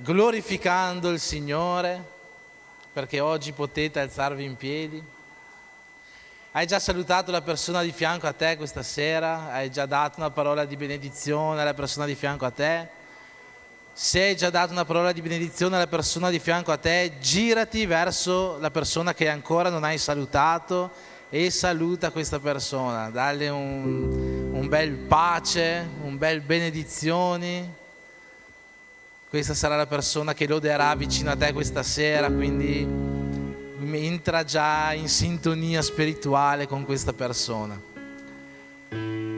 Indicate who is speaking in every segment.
Speaker 1: glorificando il Signore, perché oggi potete alzarvi in piedi. Hai già salutato la persona di fianco a te questa sera? Hai già dato una parola di benedizione alla persona di fianco a te? Se hai già dato una parola di benedizione alla persona di fianco a te, girati verso la persona che ancora non hai salutato e saluta questa persona. Dalle un bel pace, un bel benedizioni. Questa sarà la persona che loderà vicino a te questa sera, quindi entra già in sintonia spirituale con questa persona.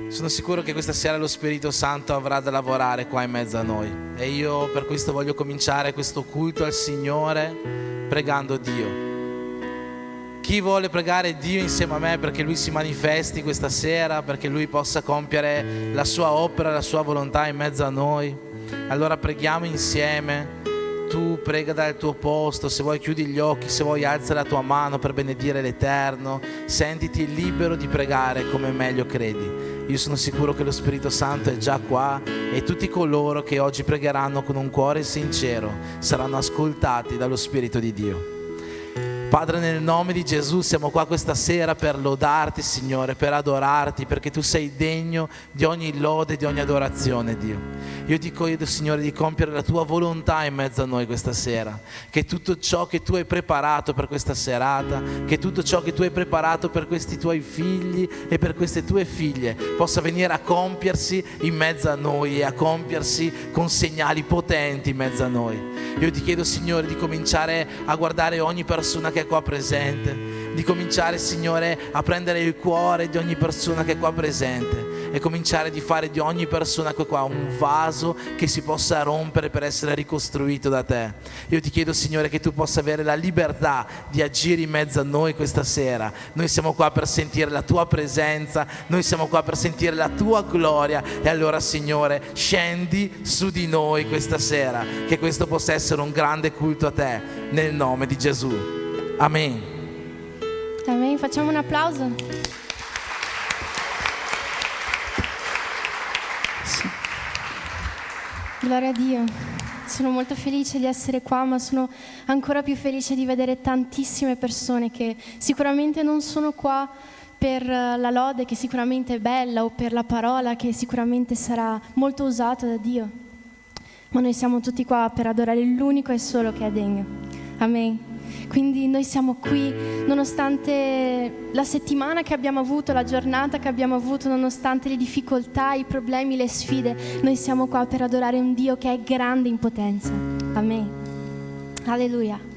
Speaker 1: Sono sicuro che questa sera lo Spirito Santo avrà da lavorare qua in mezzo a noi e io per questo voglio cominciare questo culto al Signore pregando Dio. Chi vuole pregare Dio insieme a me perché Lui si manifesti questa sera, perché Lui possa compiere la sua opera, la sua volontà in mezzo a noi? Allora preghiamo insieme. Tu prega dal tuo posto, se vuoi chiudi gli occhi, se vuoi alza la tua mano per benedire l'Eterno, sentiti libero di pregare come meglio credi. Io sono sicuro che lo Spirito Santo è già qua e tutti coloro che oggi pregheranno con un cuore sincero saranno ascoltati dallo Spirito di Dio. Padre, nel nome di Gesù siamo qua questa sera per lodarti, Signore, per adorarti, perché tu sei degno di ogni lode, di ogni adorazione, Dio. Io ti chiedo, Signore, di compiere la tua volontà in mezzo a noi questa sera, che tutto ciò che tu hai preparato per questa serata, che tutto ciò che tu hai preparato per questi tuoi figli e per queste tue figlie possa venire a compiersi in mezzo a noi e a compiersi con segnali potenti in mezzo a noi. Io ti chiedo, Signore, di cominciare a guardare ogni persona che è qua presente, di cominciare, Signore, a prendere il cuore di ogni persona che è qua presente e cominciare di fare di ogni persona che è qua un vaso che si possa rompere per essere ricostruito da te. Io ti chiedo, Signore, che tu possa avere la libertà di agire in mezzo a noi questa sera. Noi siamo qua per sentire la tua presenza, noi siamo qua per sentire la tua gloria e allora, Signore, scendi su di noi questa sera, che questo possa essere un grande culto a te, nel nome di Gesù. Amen.
Speaker 2: Amen. Facciamo un applauso. Sì. Gloria a Dio. Sono molto felice di essere qua, ma sono ancora più felice di vedere tantissime persone che sicuramente non sono qua per la lode, che sicuramente è bella, o per la parola, che sicuramente sarà molto usata da Dio. Ma noi siamo tutti qua per adorare l'unico e solo che è degno. Amen. Quindi noi siamo qui nonostante la settimana che abbiamo avuto, la giornata che abbiamo avuto, nonostante le difficoltà, i problemi, le sfide, noi siamo qua per adorare un Dio che è grande in potenza. Amen. Alleluia.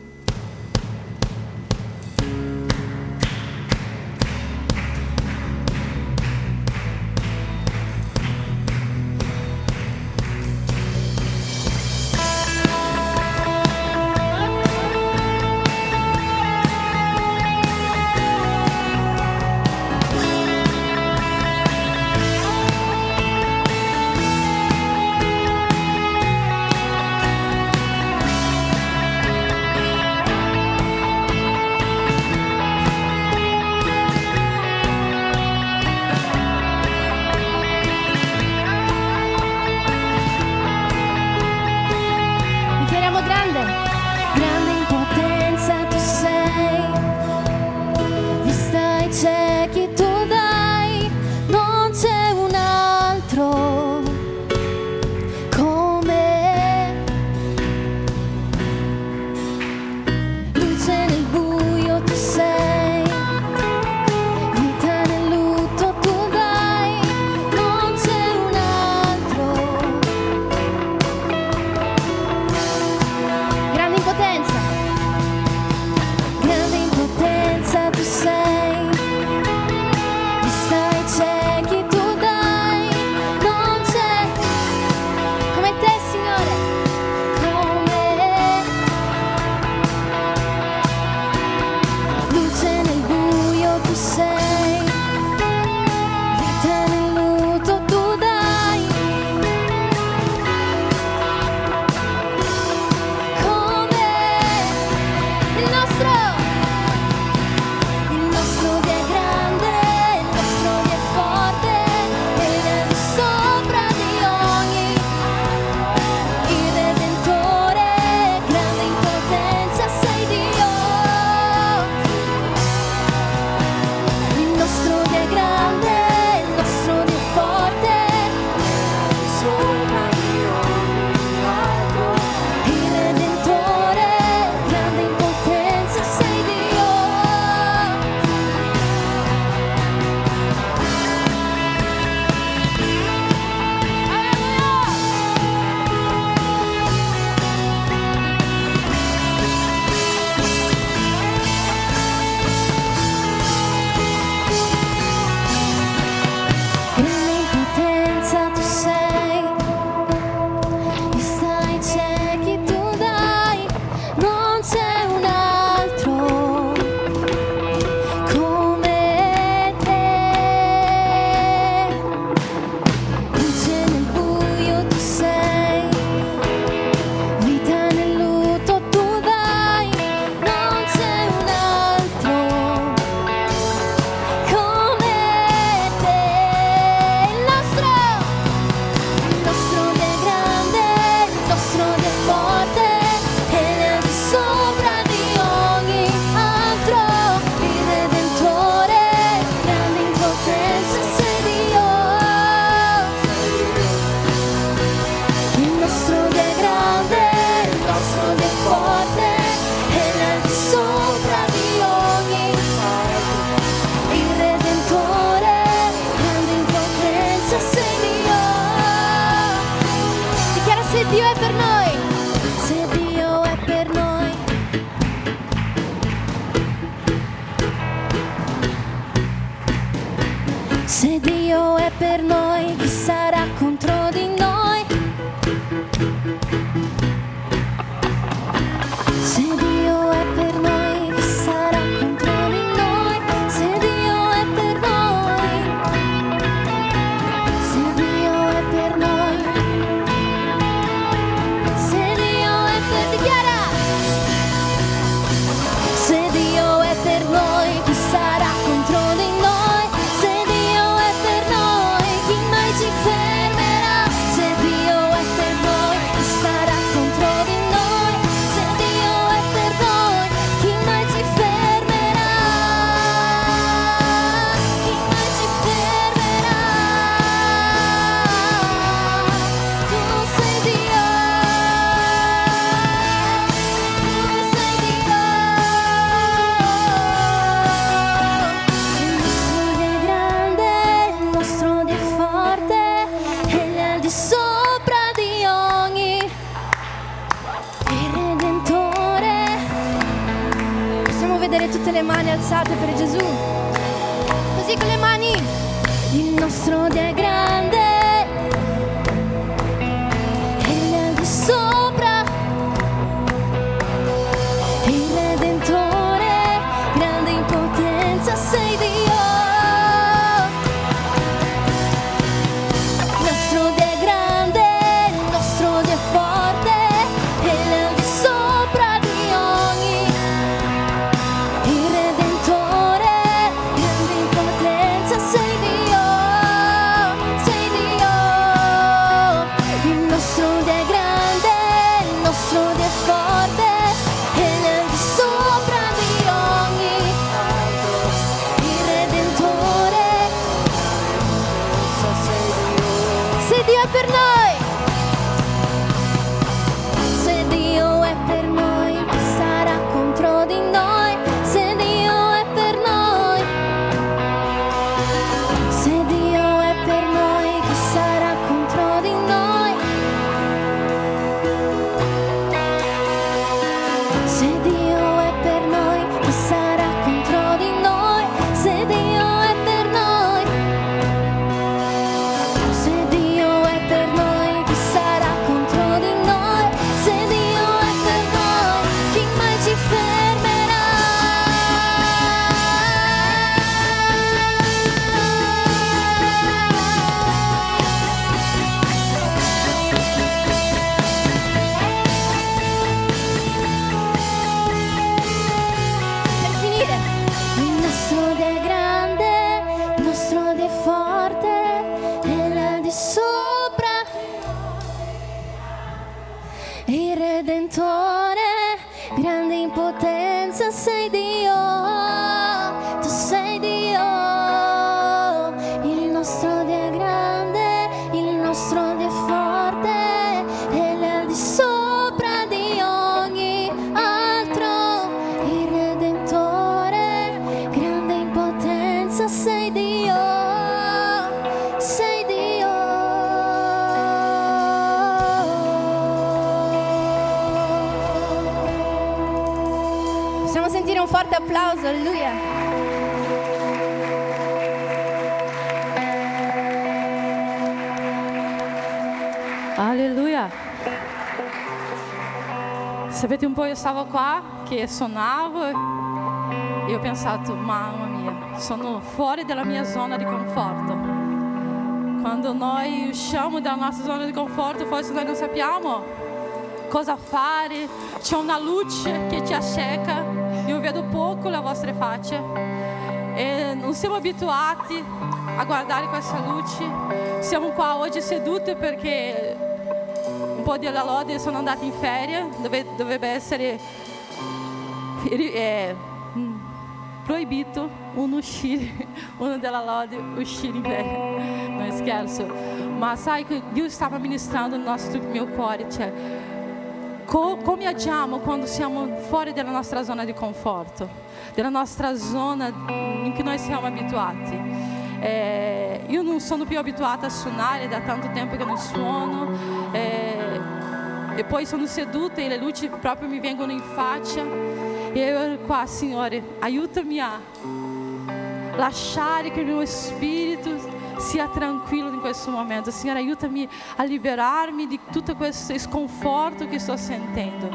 Speaker 2: Se Dio è per noi, chi sarà contro di noi? Se Dio è per noi, chi sarà contro di noi? Se Dio è per noi, se Dio è per noi, se Dio è per dichiara. Se Dio è per noi, chi sarà contro di noi? Se Dio è per noi, chi mai ci fermerà? Se Dio è per noi, chi sarà contro di noi? Se Dio è per noi, chi mai ci fermerà? Chi mai ci fermerà? Tu sei Dio, tu sei Dio. Il nostro Dio è grande, il nostro Dio è forte, Egli è al di sopra di ogni. Il Redentore. Possiamo vedere tutte le mani alzate per Gesù? Così con le mani. Il nostro Dio è grande, Egli è al di sopra. Il Redentore, grande in potenza sei Dio. Il nostro Dio è grande, il nostro Dio è forte, Egli è al di sopra di ogni. Il Redentore, grande in potenza sei Dio, sei Dio. Il nostro Dio è grande, il nostro Dio è forte, Egli è al di sopra di ogni. Il Redentore, se Dio è per noi, se Dio è per noi, chi sarà contro di noi? Se Dio è per noi, se Dio è per noi, chi sarà contro di noi? Se Dio è per noi, chi sarà contro di noi? Se Dio è per noi, se Dio è per noi, chi sarà contro di noi? Se Dio è per noi, chi mai ci fermerà? Per finire, il nostro Dio è grande, il nostro Dio è forte, Egli è al di sopra. Il Redentore, grande in potenza sei Dio, tu sei Dio. Il nostro Dio è grande, il nostro Dio è forte, Egli è al di sopra di ogni altro. Il Redentore, grande in potenza sei Dio, sei Dio. Possiamo sentire un forte applauso, alleluia.
Speaker 3: Alleluia. Sapete un po', io stavo qua che suonavo e ho pensato, mamma mia, sono fuori dalla mia zona di conforto. Quando noi usciamo dalla nostra zona di conforto, forse noi non sappiamo cosa fare, c'è una luce che ci acceca, io vedo poco le vostre facce e non siamo abituati a guardare questa luce. Siamo qua oggi seduti perché un po' della lode sono andati in ferie, dovrebbe essere proibito uno della lode uscire in ferie, non scherzo, ma sai che Dio stava ministrando nel mio cuore, cioè come agiamo quando siamo fuori dalla nostra zona di conforto, della nostra zona in cui noi siamo abituati. Io non sono più abituata a suonare, da tanto tempo che non suono, e poi sono seduta e le luci proprio mi vengono in faccia e io ero qua, Signore, aiutami a lasciare che il mio spirito sia tranquillo in questo momento. Signore, aiutami a liberarmi di tutto questo sconforto che sto sentendo.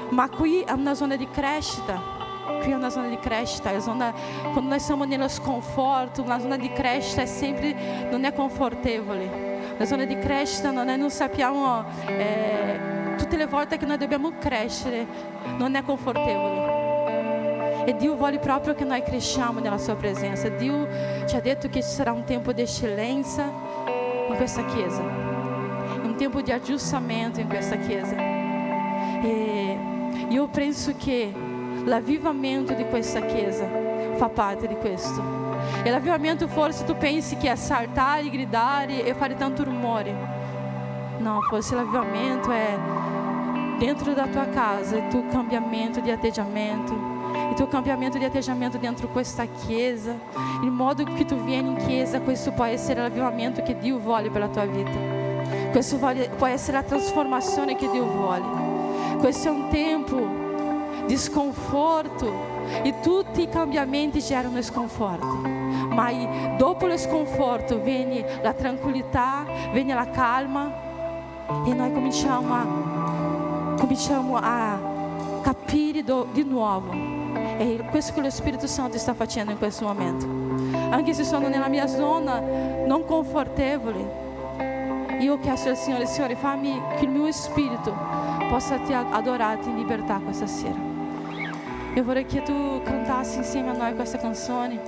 Speaker 3: Ma qui è una zona di crescita. Qui è una zona di crescita, quando noi siamo nello sconforto, una zona di crescita non è confortevole. La zona di crescita non sappiamo, tutte le volte che noi dobbiamo crescere, non è confortevole. E Dio vuole proprio che noi cresciamo nella sua presenza. Dio ci ha detto che ci sarà un tempo di eccellenza in questa chiesa, un tempo di aggiustamento in questa chiesa. E io penso che l'avvivamento di questa chiesa fa parte di questo. E l'avvivamento, forse tu pensi che è saltare, gridare e fare tanto rumore. No, forse l'avvivamento è dentro da tua casa, il tuo cambiamento di atteggiamento, il tuo cambiamento di atteggiamento dentro questa chiesa, il modo che tu vieni in chiesa. Questo può essere l'avvivamento che Dio vuole per la tua vita. Questo può essere la trasformazione che Dio vuole. Questo è un tempo di sconforto e tutti i cambiamenti gerano sconforto, ma dopo lo sconforto viene la tranquillità, viene la calma e noi cominciamo a capire di nuovo. È questo che lo Spirito Santo sta facendo in questo momento. Anche se sono nella mia zona non confortevole, io ho chiesto al Signore: Signore, fammi che il mio spirito possa ti adorarti in libertà questa sera. Io vorrei che tu cantassi insieme a noi questa canzone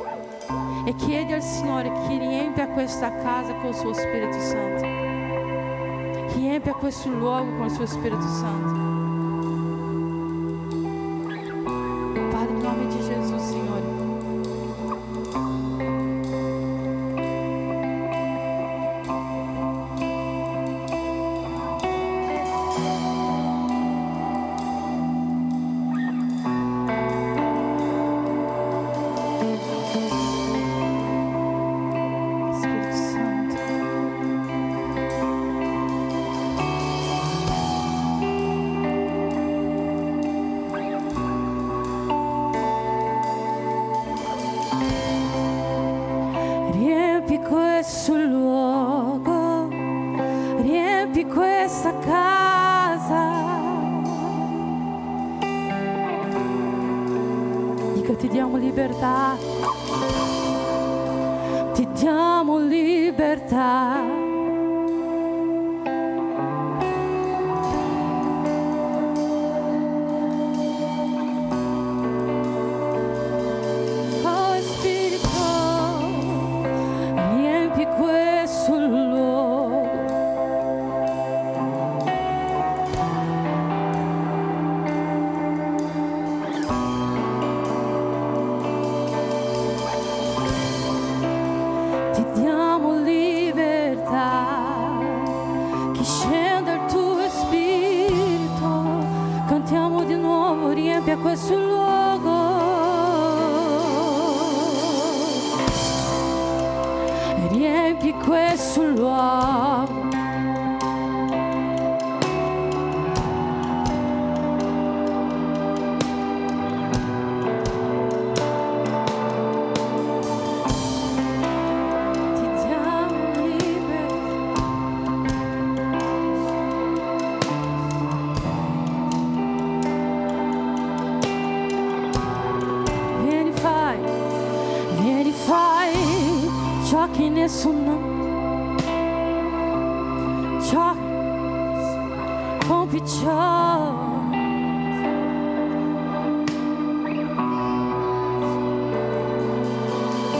Speaker 3: e chiedi al Signore che riempia questa casa con il suo Spirito Santo, che riempia questo luogo con il suo Spirito Santo. Padre, in nome di Gesù, Signore. Questo luogo, riempi questa casa. Dico, ti diamo libertà, ti diamo libertà. Questo luogo, riempi questo luogo. Che nessuno ciò compi ciò.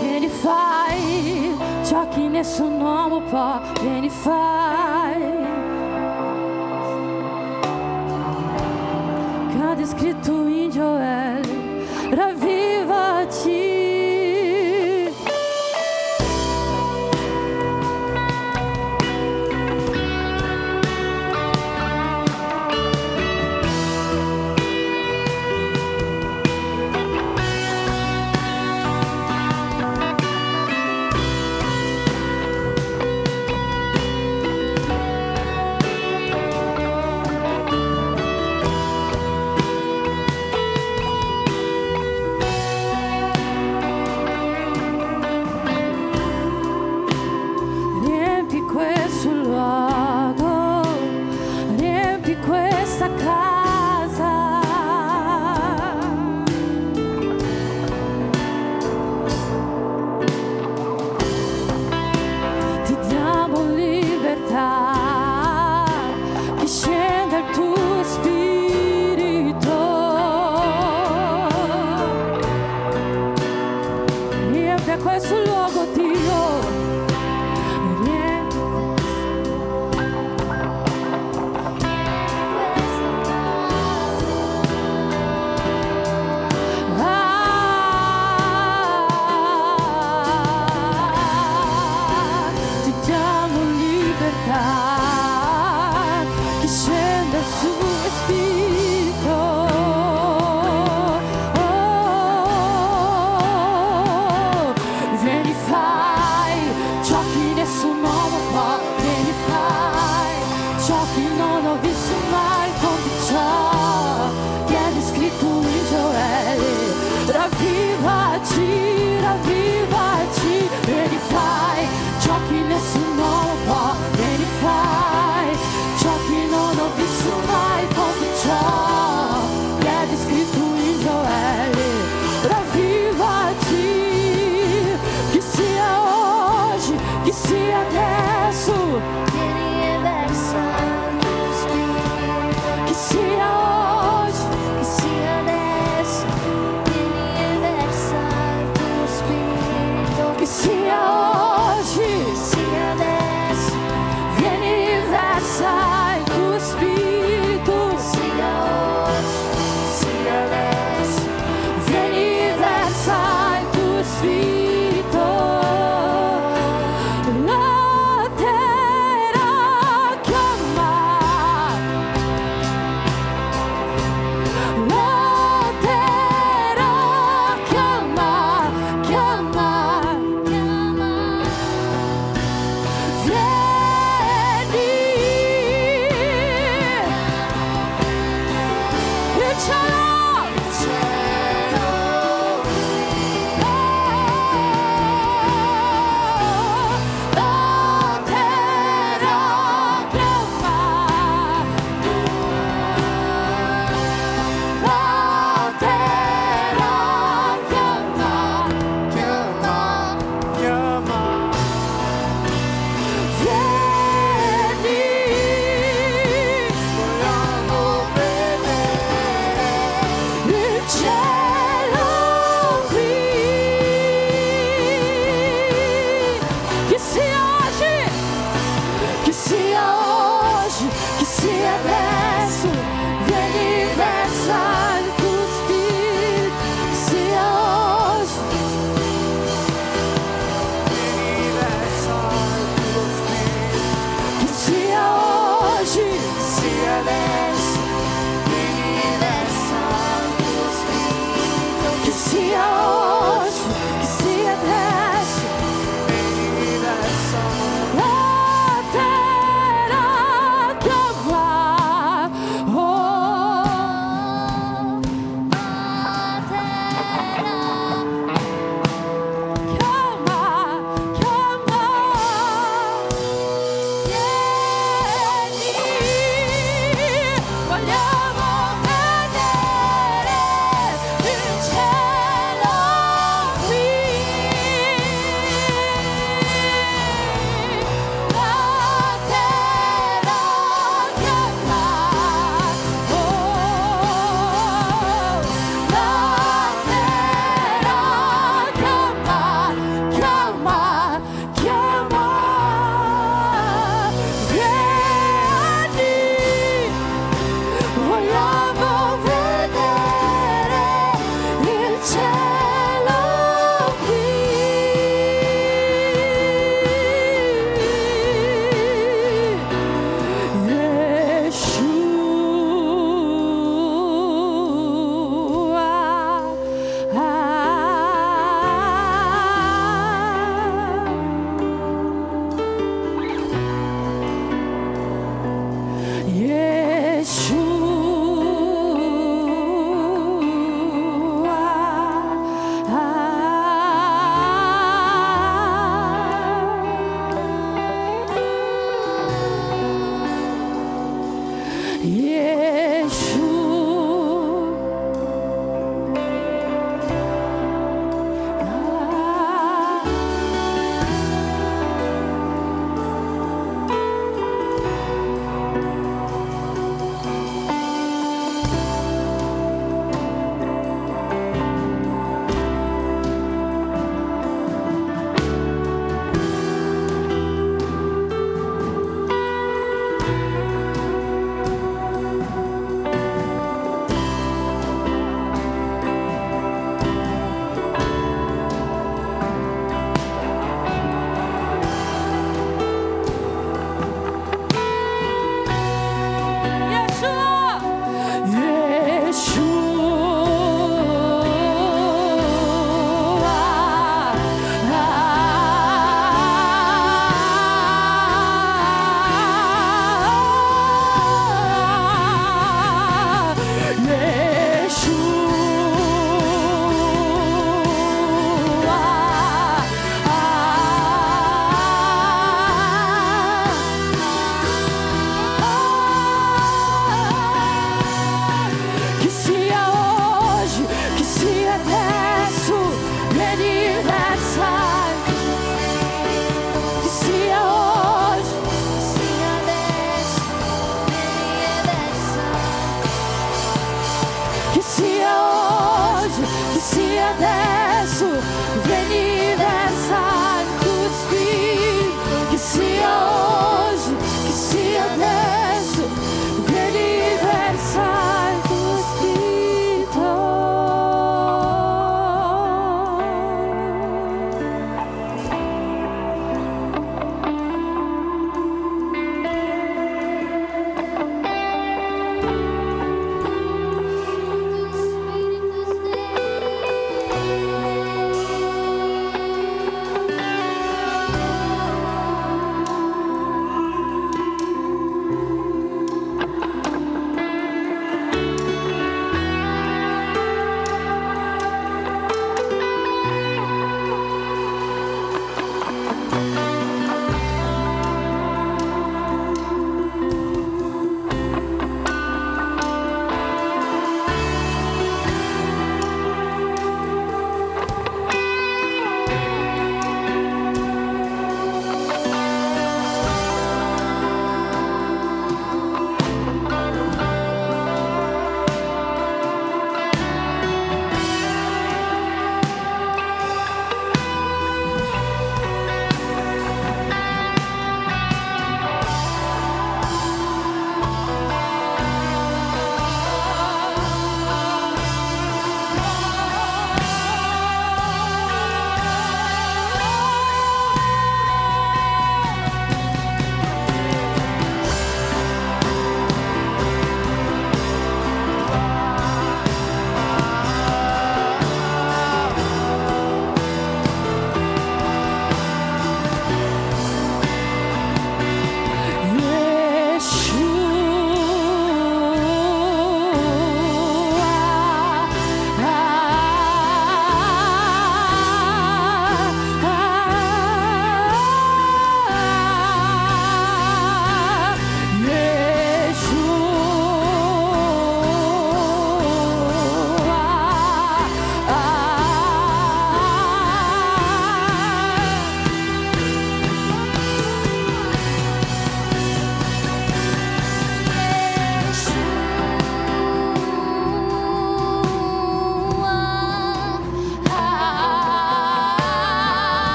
Speaker 3: Vieni fai ciò che nessun uomo può. Vieni fai che è scritto in Gioele, ravvivaci. che questo luogo Dio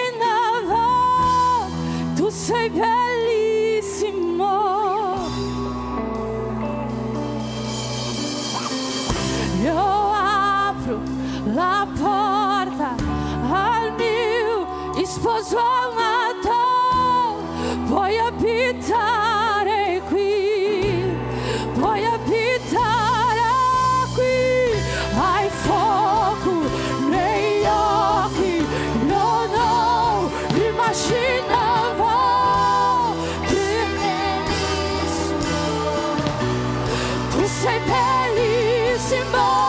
Speaker 3: immaginavo, tu sei bellissimo. Io apro la porta al mio sposo amato, puoi abitare qui, puoi abitare qui, hai fuoco negli occhi, io non immaginavo che tu sei bellissimo.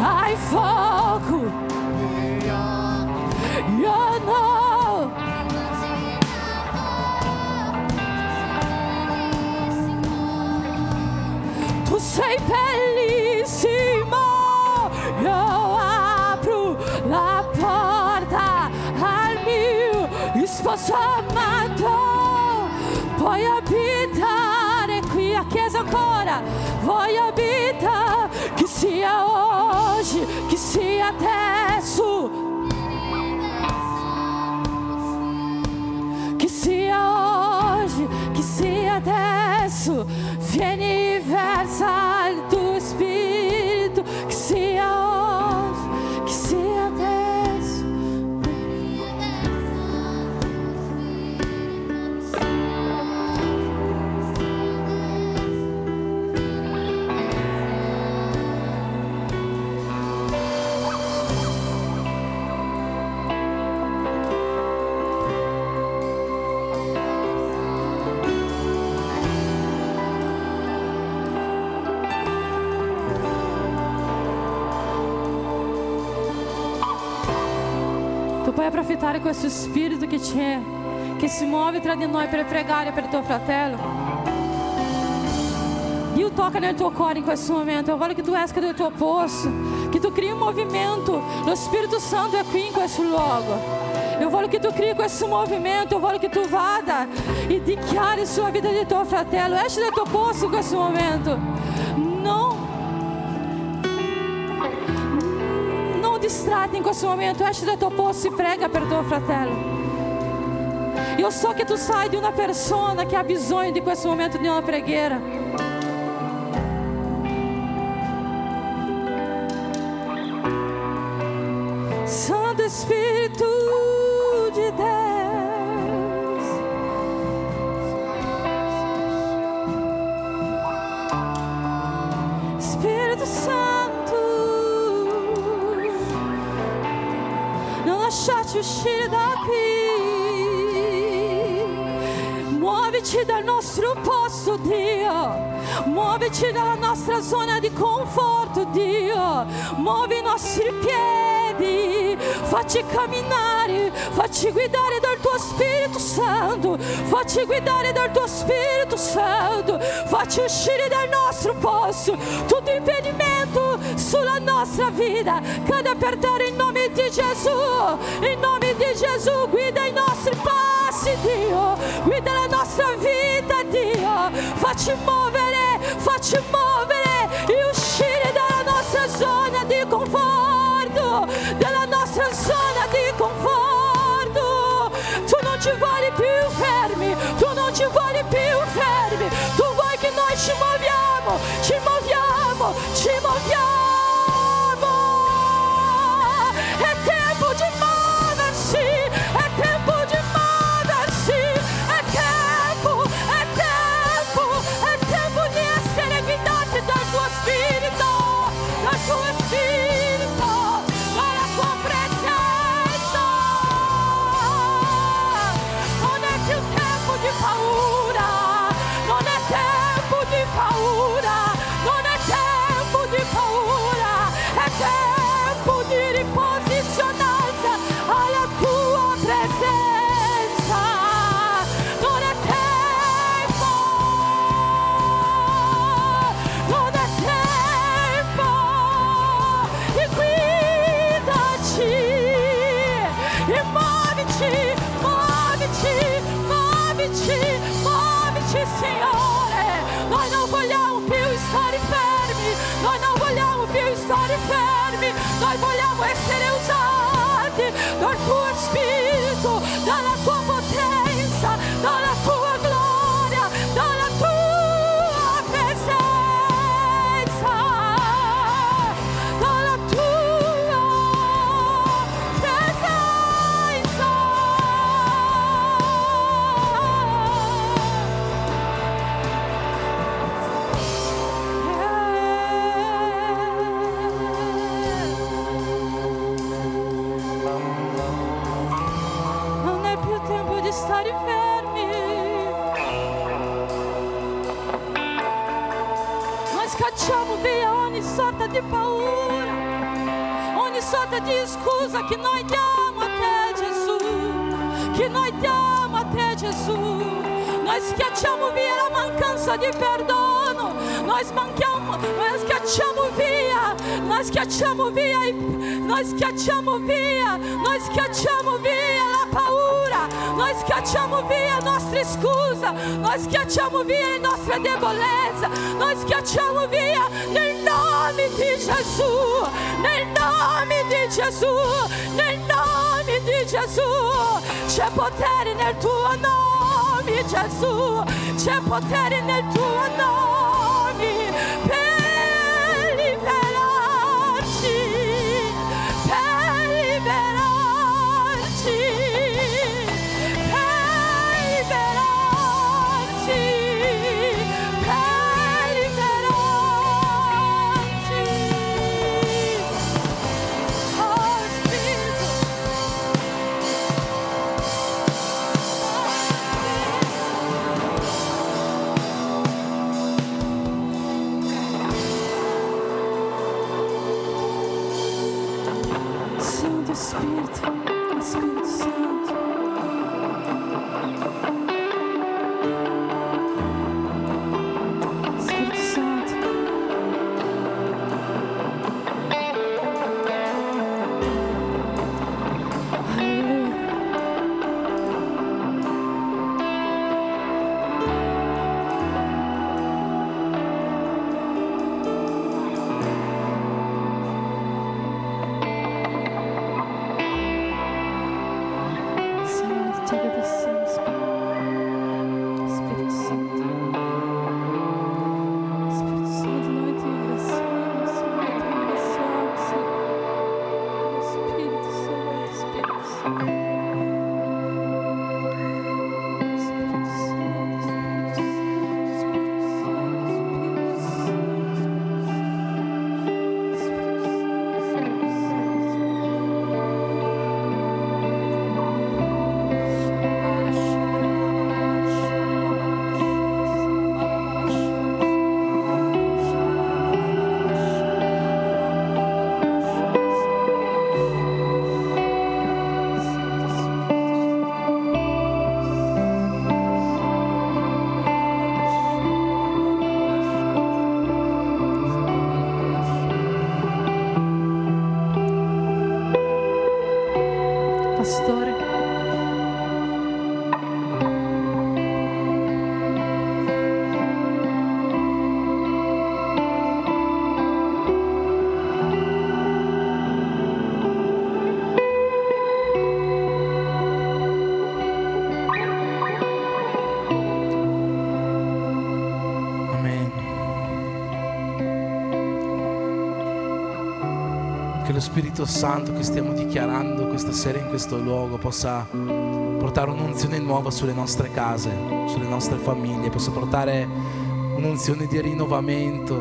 Speaker 3: Hai fuoco, io no. Tu sei bellissimo, io apro la porta al mio sposo amato, puoi abitare qui a chiesa ancora, puoi abitare, che sia oggi, che sia adesso, che sia oggi, che sia adesso, vieni versa il tuo spirito, che sia oggi, che sia adesso. Tu puoi approfittare questo spirito che c'è, che si muove tra di noi per pregare per il tuo fratello. Dio tocca nel tuo cuore in questo momento. Eu voglio che tu esca del tuo posto, che tu crei un movimento. Lo Spirito Santo è qui in questo luogo. Eu voglio che tu crei questo movimento. Eu voglio che tu vada e dichiari sulla vita di tuo fratello. Esci dal tuo posto in questo momento. Non distratti in questo momento. Esci dal tuo posto e prega per tuo fratello. Io so che tu sai di una persona che ha bisogno di questo momento di una preghiera. Santo Spirito de Deus, Spirito Santo, non lasciarci uscire da qui. Muoviti dal nostro posto, Dio. Muoviti dalla nostra zona di conforto, Dio. Muovi i nostri piedi, facci camminare, facci guidare dal tuo Spirito Santo, facci guidare dal tuo Spirito Santo, facci uscire dal nostro posto tutto impedimento sulla nostra vita. Cade per terra in nome di Gesù, in nome di Gesù. Guida i nostri passi, Dio, guida la nostra vita, Dio. Facci muovere e uscire dalla nostra zona di conforto, dalla nostra zona di conforto. Tu non ci vuoi più fermi, tu non ci vuoi più fermi. Tu vuoi che noi ci muoviamo, ci muoviamo, ci muoviamo. È tempo di muoversi, è tempo di muoversi, è tempo di essere guidati dal tuo Spirito. e muovici, muovici, muovici, muovici, Signore. Noi non vogliamo più stare fermi, noi non vogliamo più stare fermi, noi vogliamo essere usati dal tuo Spirito, dalla tua potenza, dalla tua gloria, dalla tua presenza, dalla tua presenza. Non è più tempo di stare fermi. Noi scacciamo via ogni sorta di paura, ogni sorta di scusa che noi diamo a te, Gesù, che noi diamo a te, Gesù. Noi schiacciamo via la mancanza di perdono, noi schiacciamo via, noi schiacciamo via, noi schiacciamo via, noi schiacciamo via la paura, noi schiacciamo via le nostre scuse, noi schiacciamo via le nostre debolezze, noi schiacciamo via nel nome di Gesù, nel nome di Gesù, nel nome di Gesù. C'è potere nel tuo nome, Gesù, c'è potere nel tuo nome per liberarci, per liberarci, per liberarci, per liberarci. Oh Spirito. Santo Spirito, Spirito Santo. Spirito Santo. Alleluia. Signore, ti agradecemos, Pai. Espírito Santo. Espírito Santo, nós te agradecemos, Senhor, nós te agradecemos, Senhor. Espírito Santo, Espírito Santo. Espírito Santo, Espírito Santo, Espírito Pastore.
Speaker 1: Amen. Che lo Spirito Santo che stiamo dichiarando questa sera in questo luogo possa portare un'unzione nuova sulle nostre case, sulle nostre famiglie, possa portare un'unzione di rinnovamento,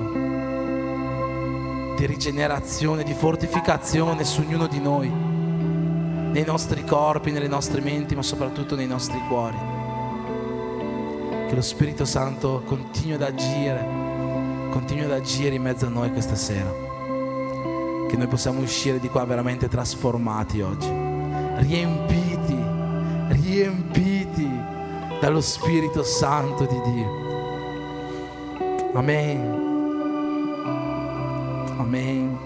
Speaker 1: di rigenerazione, di fortificazione su ognuno di noi, nei nostri corpi, nelle nostre menti, ma soprattutto nei nostri cuori. Che lo Spirito Santo continui ad agire in mezzo a noi questa sera. Che noi possiamo uscire di qua veramente trasformati oggi, riempiti dallo Spirito Santo di Dio. Amen. Amen.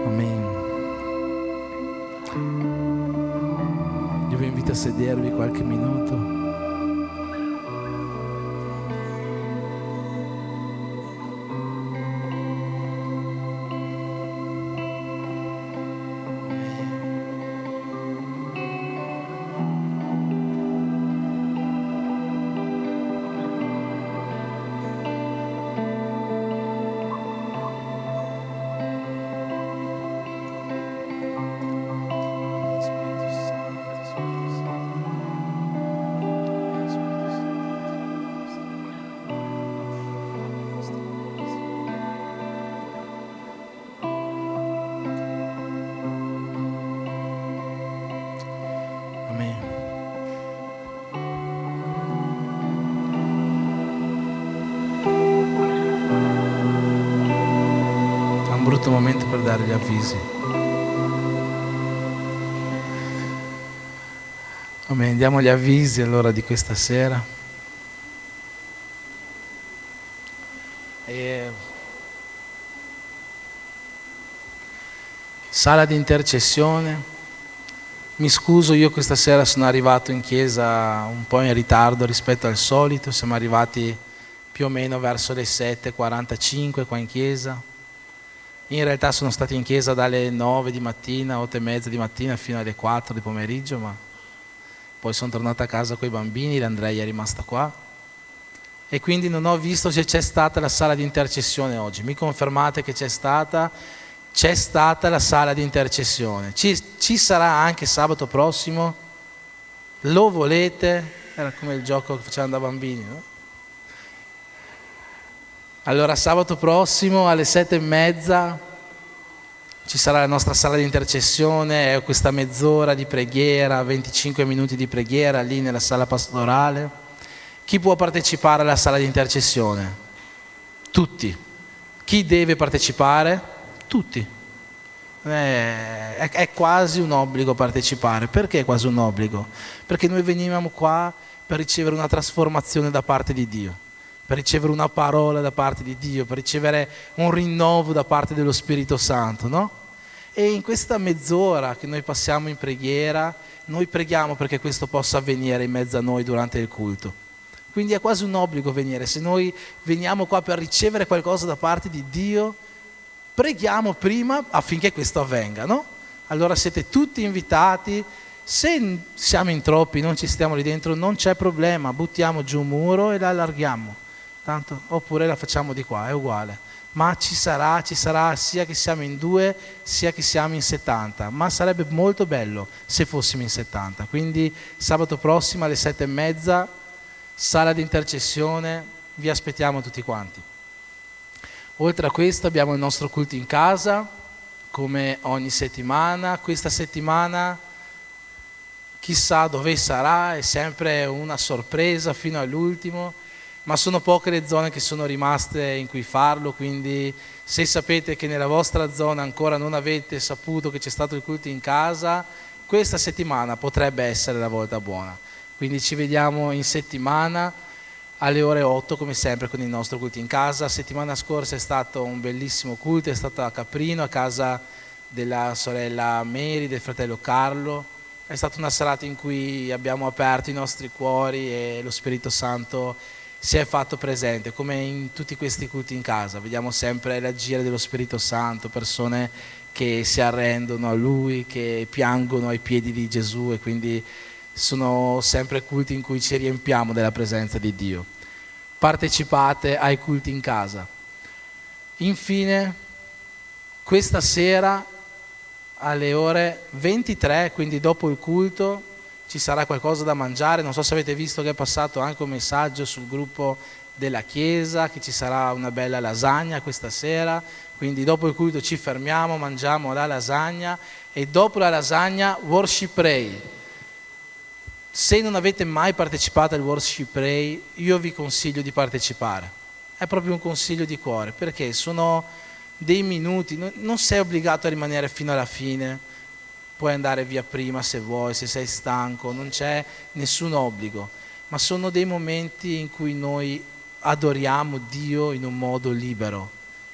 Speaker 1: Amen. sedervi qualche minuto. Brutto momento per dare gli avvisi. Amen. Diamo gli avvisi allora di questa sera. Sala di intercessione. Mi scuso, io questa sera sono arrivato in chiesa un po' in ritardo rispetto al solito. Siamo arrivati più o meno verso le 7:45 qua in chiesa. In realtà sono stato in chiesa dalle 9 di mattina, 8:30 di mattina fino alle 4 di pomeriggio, ma poi sono tornato a casa con i bambini, l'Andrea è rimasta qua e quindi non ho visto se c'è stata la sala di intercessione oggi. Mi confermate che c'è stata la sala di intercessione. Ci sarà anche sabato prossimo? Lo volete? Era come il gioco che facevano da bambini, no? Allora sabato prossimo alle 7:30 ci sarà la nostra sala di intercessione, è questa mezz'ora di preghiera, 25 minuti di preghiera lì nella sala pastorale. Chi può partecipare alla sala di intercessione? Tutti. Chi deve partecipare? Tutti. È quasi un obbligo partecipare. Perché è quasi un obbligo? Perché noi venivamo qua per ricevere una trasformazione da parte di Dio, per ricevere una parola da parte di Dio, per ricevere un rinnovo da parte dello Spirito Santo, no? E in questa mezz'ora che noi passiamo in preghiera, noi preghiamo perché questo possa avvenire in mezzo a noi durante il culto. Quindi è quasi un obbligo venire. Se noi veniamo qua per ricevere qualcosa da parte di Dio, preghiamo prima affinché questo avvenga, no? Allora siete tutti invitati. Se siamo in troppi, non ci stiamo lì dentro, non c'è problema, buttiamo giù un muro e la allarghiamo. Tanto, oppure la facciamo di qua, è uguale, ma ci sarà sia che siamo in 2 sia che siamo in 70, ma sarebbe molto bello se fossimo in 70. Quindi sabato prossimo alle 7:30 sala di intercessione, vi aspettiamo tutti quanti. Oltre a questo abbiamo il nostro culto in casa come ogni settimana. Questa settimana chissà dove sarà, è sempre una sorpresa fino all'ultimo, ma sono poche le zone che sono rimaste in cui farlo, quindi se sapete che nella vostra zona ancora non avete saputo che c'è stato il culto in casa, questa settimana potrebbe essere la volta buona. Quindi ci vediamo in settimana alle ore 8 come sempre con il nostro culto in casa. Settimana scorsa è stato un bellissimo culto, è stato a Caprino, a casa della sorella Mary, del fratello Carlo. È stata una serata in cui abbiamo aperto i nostri cuori e lo Spirito Santo si è fatto presente, come in tutti questi culti in casa. Vediamo sempre l'agire dello Spirito Santo, persone che si arrendono a Lui, che piangono ai piedi di Gesù, e quindi sono sempre culti in cui ci riempiamo della presenza di Dio. Partecipate ai culti in casa. Infine, questa sera alle ore 23, quindi dopo il culto, ci sarà qualcosa da mangiare. Non so se avete visto che è passato anche un messaggio sul gruppo della chiesa, che ci sarà una bella lasagna questa sera, quindi dopo il culto ci fermiamo, mangiamo la lasagna e dopo la lasagna worship pray. Se non avete mai partecipato al worship pray, io vi consiglio di partecipare. È proprio un consiglio di cuore, perché sono dei minuti, non sei obbligato a rimanere fino alla fine, puoi andare via prima se vuoi, se sei stanco, non c'è nessun obbligo, ma sono dei momenti in cui noi adoriamo Dio in un modo libero,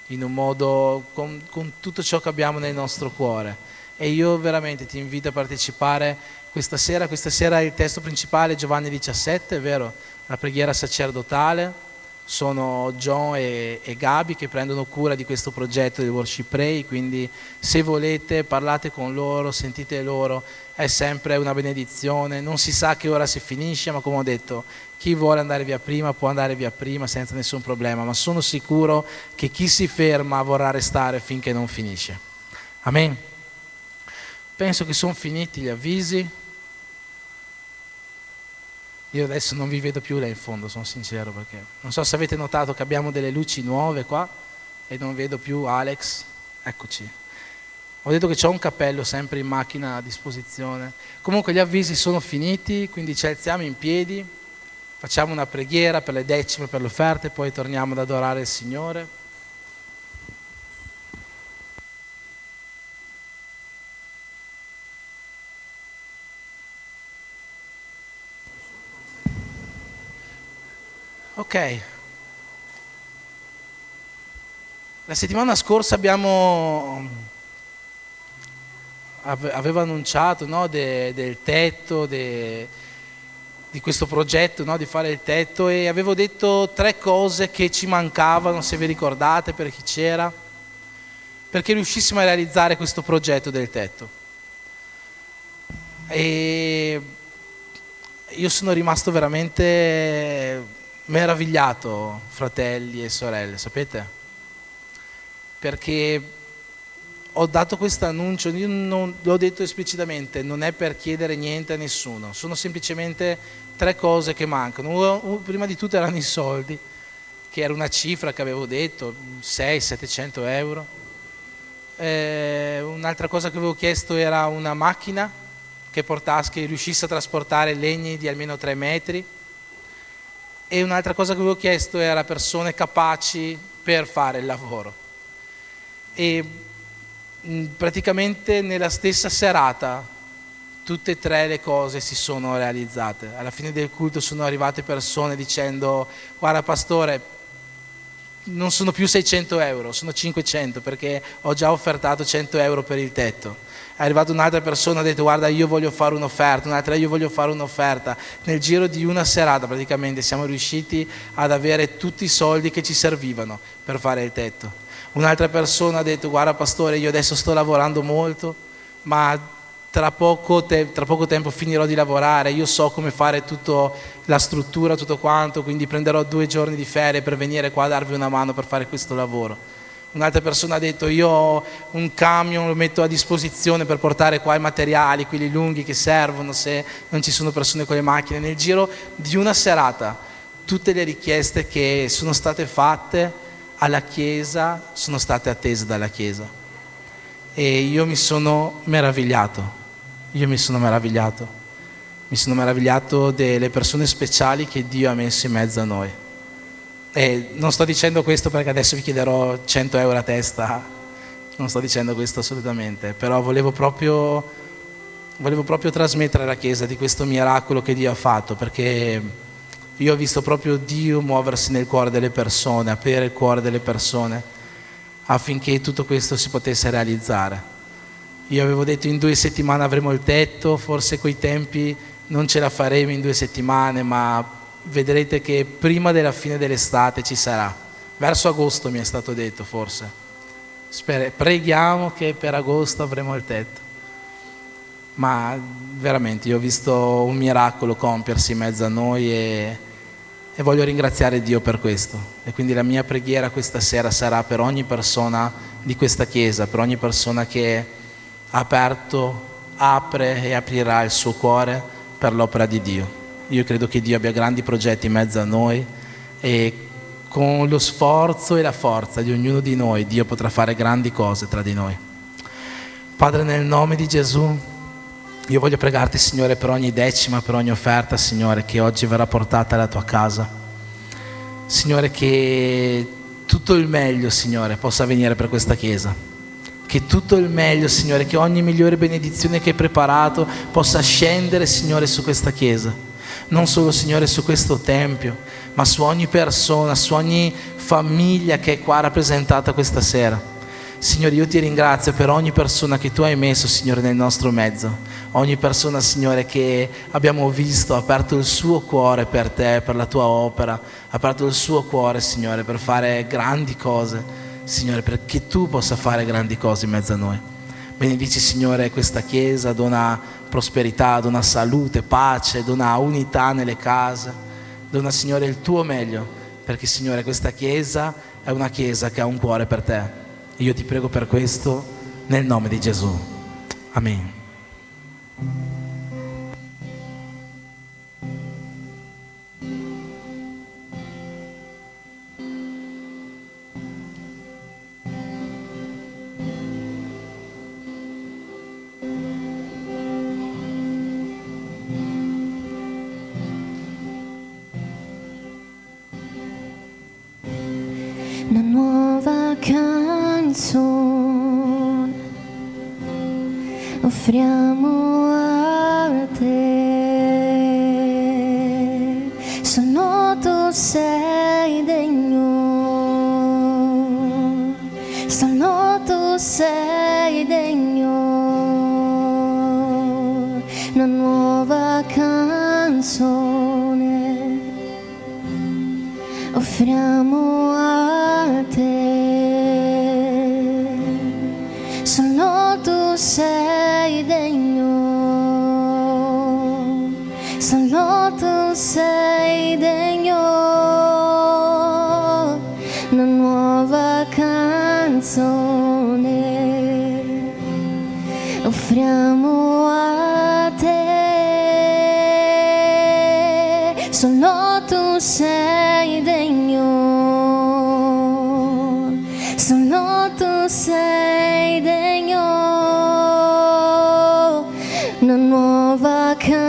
Speaker 1: in un modo con tutto ciò che abbiamo nel nostro cuore. e io veramente ti invito a partecipare questa sera. Questa sera il testo principale è Giovanni 17, è vero? La preghiera sacerdotale. Sono John e Gabi che prendono cura di questo progetto di Worship Pray, quindi se volete parlate con loro, sentite loro, è sempre una benedizione. Non si sa che ora si finisce, ma come ho detto, chi vuole andare via prima può andare via prima senza nessun problema, ma sono sicuro che chi si ferma vorrà restare finché non finisce. Amen. Penso che sono finiti gli avvisi. Io adesso non vi vedo più là in fondo, sono sincero, perché non so se avete notato che abbiamo delle luci nuove qua e non vedo più Alex. Eccoci. Ho detto che c'ho un cappello sempre in macchina a disposizione. Comunque gli avvisi sono finiti, quindi ci alziamo in piedi, facciamo una preghiera per le decime, per le offerte, poi torniamo ad adorare il Signore. Ok, la settimana scorsa avevo annunciato, no, del tetto, di questo progetto, no, di fare il tetto, e avevo detto 3 cose che ci mancavano, se vi ricordate, per chi c'era, perché riuscissimo a realizzare questo progetto del tetto. E io sono rimasto veramente meravigliato, fratelli e sorelle, sapete? Perché ho dato questo annuncio, io non l'ho detto esplicitamente, non è per chiedere niente a nessuno, sono semplicemente 3 cose che mancano. Prima di tutto erano i soldi, che era una cifra che avevo detto, 600-700 euro. Un'altra cosa che avevo chiesto era una macchina che riuscisse a trasportare legni di almeno 3 metri. E un'altra cosa che avevo chiesto era persone capaci per fare il lavoro. E praticamente nella stessa serata tutte e 3 le cose si sono realizzate. Alla fine del culto sono arrivate persone dicendo: guarda pastore, non sono più 600 euro, sono 500 perché ho già offertato 100 euro per il tetto. È arrivata un'altra persona, ha detto: guarda, io voglio fare un'offerta, un'altra: io voglio fare un'offerta. Nel giro di una serata praticamente siamo riusciti ad avere tutti i soldi che ci servivano per fare il tetto. Un'altra persona ha detto: guarda pastore, io adesso sto lavorando molto, ma tra poco tempo finirò di lavorare, io so come fare tutta la struttura, tutto quanto, quindi prenderò 2 giorni di ferie per venire qua a darvi una mano per fare questo lavoro. Un'altra persona ha detto: io ho un camion, lo metto a disposizione per portare qua i materiali, quelli lunghi che servono se non ci sono persone con le macchine. Nel giro di una serata tutte le richieste che sono state fatte alla Chiesa sono state attese dalla Chiesa, e io mi sono meravigliato delle persone speciali che Dio ha messo in mezzo a noi. E non sto dicendo questo perché adesso vi chiederò 100 euro a testa, non sto dicendo questo assolutamente, però volevo proprio trasmettere alla Chiesa di questo miracolo che Dio ha fatto, perché io ho visto proprio Dio muoversi nel cuore delle persone, aprire il cuore delle persone affinché tutto questo si potesse realizzare. Io avevo detto in 2 settimane avremo il tetto, forse coi tempi non ce la faremo in 2 settimane, ma vedrete che prima della fine dell'estate ci sarà. Verso agosto mi è stato detto, forse. Preghiamo che per agosto avremo il tetto. Ma veramente io ho visto un miracolo compiersi in mezzo a noi e voglio ringraziare Dio per questo. E quindi la mia preghiera questa sera sarà per ogni persona di questa Chiesa, per ogni persona che ha aperto, apre e aprirà il suo cuore per l'opera di Dio. Io credo che Dio abbia grandi progetti in mezzo a noi, e con lo sforzo e la forza di ognuno di noi Dio potrà fare grandi cose tra di noi. Padre, nel nome di Gesù, io voglio pregarti, Signore, per ogni decima, per ogni offerta, Signore, che oggi verrà portata alla tua casa. Signore, che tutto il meglio, Signore, possa venire per questa Chiesa. Che tutto il meglio, Signore, che ogni migliore benedizione che hai preparato possa scendere, Signore, su questa Chiesa. Non solo, Signore, su questo Tempio, ma su ogni persona, su ogni famiglia che è qua rappresentata questa sera. Signore, io ti ringrazio per ogni persona che tu hai messo, Signore, nel nostro mezzo. Ogni persona, Signore, che abbiamo visto, ha aperto il suo cuore per te, per la tua opera, ha aperto il suo cuore, Signore, per fare grandi cose, Signore, perché tu possa fare grandi cose in mezzo a noi. Benedici, Signore, questa Chiesa, dona prosperità, dona salute, pace, dona unità nelle case, dona, Signore, il tuo meglio, perché, Signore, questa Chiesa è una Chiesa che ha un cuore per te. Io ti prego per questo, nel nome di Gesù. Amen.
Speaker 2: Una nuova canzone offriamo a te, solo tu sei degno, solo tu sei degno. Una nuova canzone offriamo a te, solo tu sei degno, solo tu sei degno. Una nuova canzone offriamo a te, solo tu sei degno, solo tu sei degno. Una nuova canzone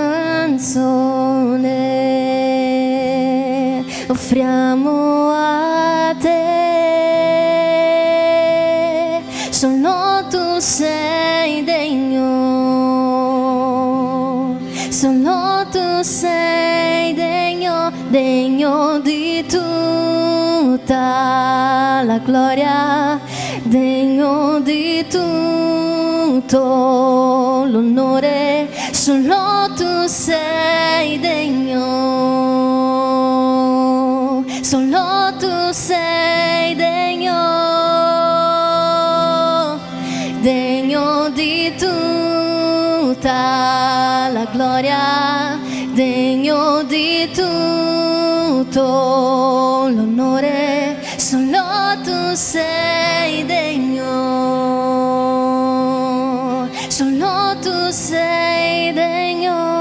Speaker 2: offriamo a te, solo tu sei degno, solo tu sei degno, degno di tutta la gloria, degno di tutto l'onore, solo tu sei degno, solo tu sei degno, degno di tutta la gloria, degno di tutto l'onore, solo tu sei degno, solo tu sei degno.